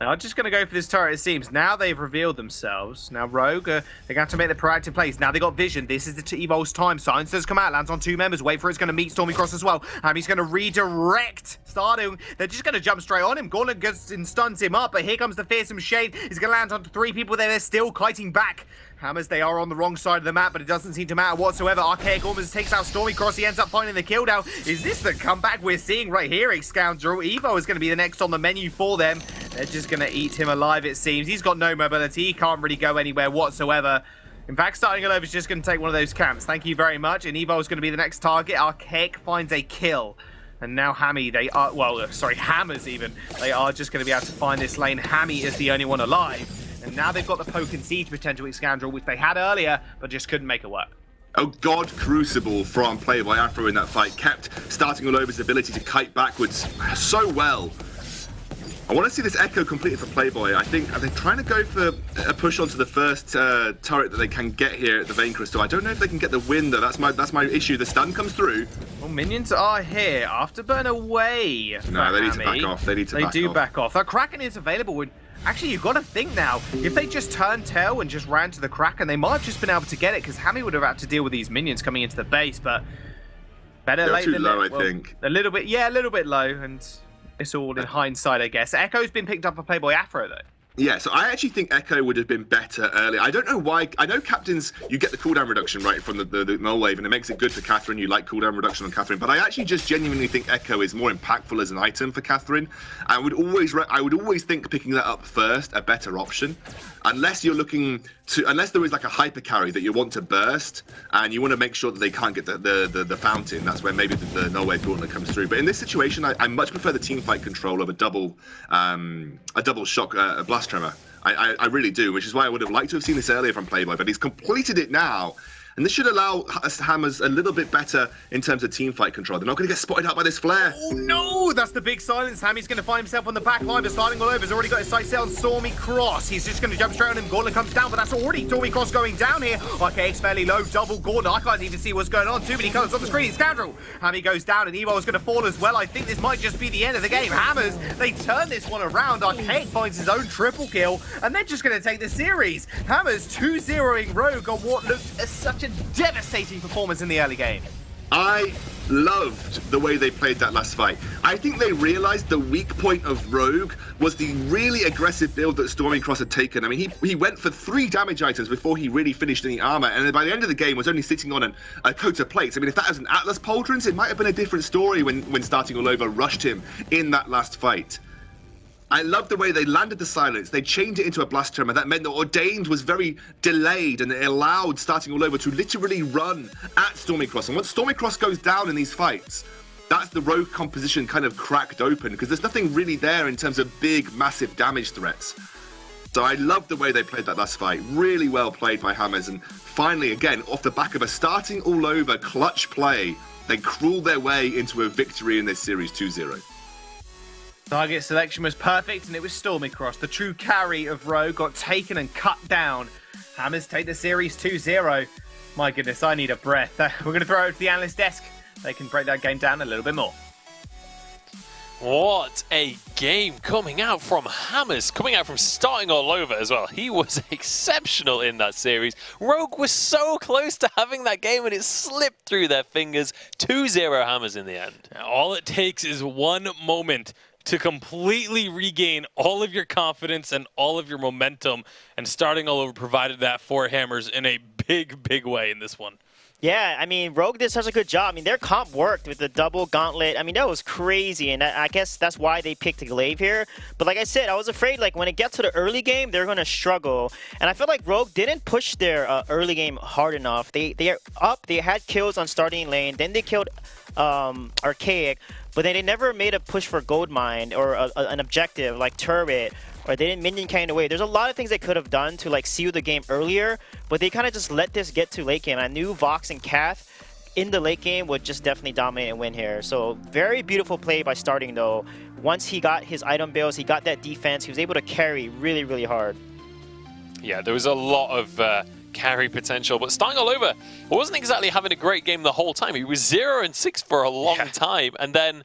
[SPEAKER 4] Now, I'm just going to go for this turret, it seems. Now they've revealed themselves. Now, Rogue, they're going to have to make the proactive plays. Now they got vision. This is the Evo's time. Silencers come out, lands on 2 members. Wait for it's going to meet Stormycross as well. He's going to redirect. Starting, they're just going to jump straight on him. Gauntlet goes and stuns him up, but here comes the fearsome Shade. He's going to land onto 3 people there. They're still kiting back. Hammers, they are on the wrong side of the map, but it doesn't seem to matter whatsoever. Archaic almost takes out Stormycross. He ends up finding the kill down. Is this the comeback we're seeing right here, Scoundrel? Evo is going to be the next on the menu for them. They're just going to eat him alive, it seems. He's got no mobility. He can't really go anywhere whatsoever. In fact, starting it over is just going to take one of those camps. Thank you very much. And Evo is going to be the next target. Archaic finds a kill. And now Hammy, Hammers even. They are just going to be able to find this lane. Hammy is the only one alive. And now they've got the poke and siege potential with Scoundrel, which they had earlier, but just couldn't make it work.
[SPEAKER 5] Oh, God Crucible from Playboy Afro in that fight kept starting all over's ability to kite backwards so well. I want to see this Echo completed for Playboy. I think they're trying to go for a push onto the first turret that they can get here at the Vein Crystal. I don't know if they can get the win, though. That's my issue. The stun comes through.
[SPEAKER 4] Well, minions are here. Afterburn away.
[SPEAKER 5] No, they need to back off. They do
[SPEAKER 4] back off. That Kraken is available. Actually, you've got to think now, if they just turned tail and just ran to the Kraken, they might have just been able to get it, because Hammy would have had to deal with these minions coming into the base, but better late than never.
[SPEAKER 5] They're too low, I think.
[SPEAKER 4] A little bit low, and it's all in hindsight, I guess. Echo's been picked up for Playboy Afro, though.
[SPEAKER 5] Yeah, so I actually think Echo would have been better earlier. I don't know why. I know captains, you get the cooldown reduction right from the null wave, and it makes it good for Catherine. You like cooldown reduction on Catherine, but I actually just genuinely think Echo is more impactful as an item for Catherine. I would always think picking that up first a better option, unless you're looking to, unless there is like a hyper carry that you want to burst, and you want to make sure that they can't get the fountain. That's where maybe the null wave gauntlet comes through. But in this situation, I much prefer the team fight control of a double shock blast tremor. I really do, which is why I would have liked to have seen this earlier from Playboy, but he's completed it now. And this should allow us Hammers a little bit better in terms of team fight control. They're not going to get spotted out by this flare.
[SPEAKER 4] Oh no, that's the big silence. Hammy's going to find himself on the back line, but starting all over. He's already got his sights set on Stormycross. He's just going to jump straight on him. Gauntlet comes down, but that's already Stormycross going down here. Okay, it's fairly low. Double Gauntlet. I can't even see what's going on. Too many colours on the screen. Scoundrel. Hammy goes down, and Evo is going to fall as well. I think this might just be the end of the game. Hammers, they turn this one around. Archaic finds his own triple kill, and they're just going to take the series. Hammers 2-0ing Rogue on what looked as such a devastating performance in the early game.
[SPEAKER 5] I loved the way they played that last fight. I think they realized the weak point of Rogue was the really aggressive build that Stormycross had taken. I mean, he went for 3 damage items before he really finished any armor, and by the end of the game was only sitting on a coat of plates. I mean, if that was an Atlas Pauldrons, it might have been a different story when starting all over rushed him in that last fight. I love the way they landed the silence. They chained it into a blast tremor. That meant that Ordained was very delayed, and it allowed starting all over to literally run at Stormycross. And once Stormycross goes down in these fights, that's the Rogue composition kind of cracked open, because there's nothing really there in terms of big, massive damage threats. So I love the way they played that last fight. Really well played by Hammers. And finally, again, off the back of a starting all over clutch play, they crawled their way into a victory in this series 2-0.
[SPEAKER 4] Target selection was perfect, and it was Stormycross. The true carry of Rogue got taken and cut down. Hammers take the series 2-0. My goodness, I need a breath. We're going to throw it to the analyst desk. They can break that game down a little bit more.
[SPEAKER 2] What a game coming out from Hammers, coming out from starting all over as well. He was exceptional in that series. Rogue was so close to having that game, and it slipped through their fingers. 2-0 Hammers in the end.
[SPEAKER 3] All it takes is one moment to completely regain all of your confidence and all of your momentum, and starting all over provided that for Hammers in a big, big way in this one.
[SPEAKER 1] Yeah, I mean, Rogue did such a good job. I mean, their comp worked with the double gauntlet. I mean, that was crazy, and I guess that's why they picked Glaive here. But like I said, I was afraid, like, when it gets to the early game, they're going to struggle. And I feel like Rogue didn't push their early game hard enough. They are up, they had kills on starting lane, then they killed Archaic, but then they never made a push for Gold Mine or an objective like Turret, or they didn't minion kind away. There's a lot of things they could have done to like seal the game earlier, but they kind of just let this get to late game. I knew Vox and Kath in the late game would just definitely dominate and win here. So very beautiful play by starting though. Once he got his item bills, he got that defense, he was able to carry really, really hard.
[SPEAKER 2] Yeah, there was a lot of carry potential, but starting all over, wasn't exactly having a great game the whole time. He was 0-6 for a long time, and then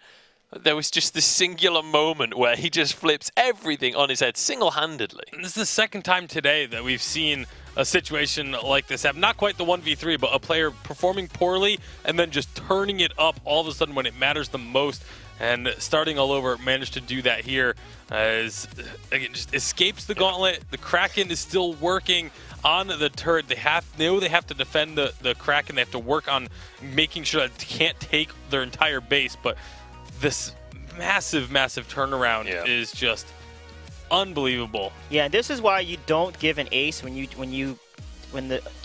[SPEAKER 2] there was just this singular moment where he just flips everything on his head single-handedly.
[SPEAKER 3] This is the second time today that we've seen a situation like this happen. Not quite the 1v3, but a player performing poorly and then just turning it up all of a sudden when it matters the most. And starting all over managed to do that here as, again, just escapes the gauntlet. The Kraken is still working on the turret. They know they have to defend the Kraken. They have to work on making sure that it can't take their entire base, but this massive, massive turnaround is just unbelievable.
[SPEAKER 1] Yeah, this is why you don't give an ace to the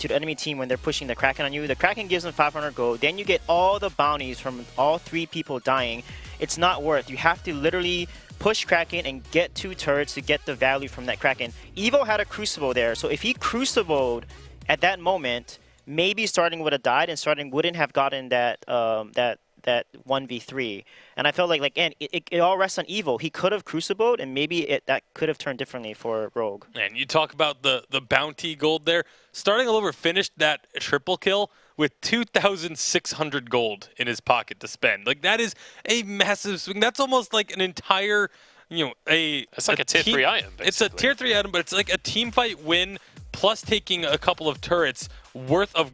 [SPEAKER 1] enemy team when they're pushing the Kraken on you. The Kraken gives them 500 gold. Then you get all the bounties from all 3 people dying. It's not worth. You have to literally push Kraken and get 2 turrets to get the value from that Kraken. Evo had a Crucible there, so if he Crucibled at that moment, maybe Starting would have died and Starting wouldn't have gotten that that 1v3. And I felt like again, it all rests on Evo. He could have Crucibled, and maybe that could have turned differently for Rogue.
[SPEAKER 3] And you talk about the bounty gold there. Starting all over finished that triple kill with 2,600 gold in his pocket to spend. Like, that is a massive swing. That's almost like an entire,
[SPEAKER 2] it's like a tier 3 item, basically.
[SPEAKER 3] It's a tier 3 item, but it's like a team fight win plus taking a couple of turrets worth of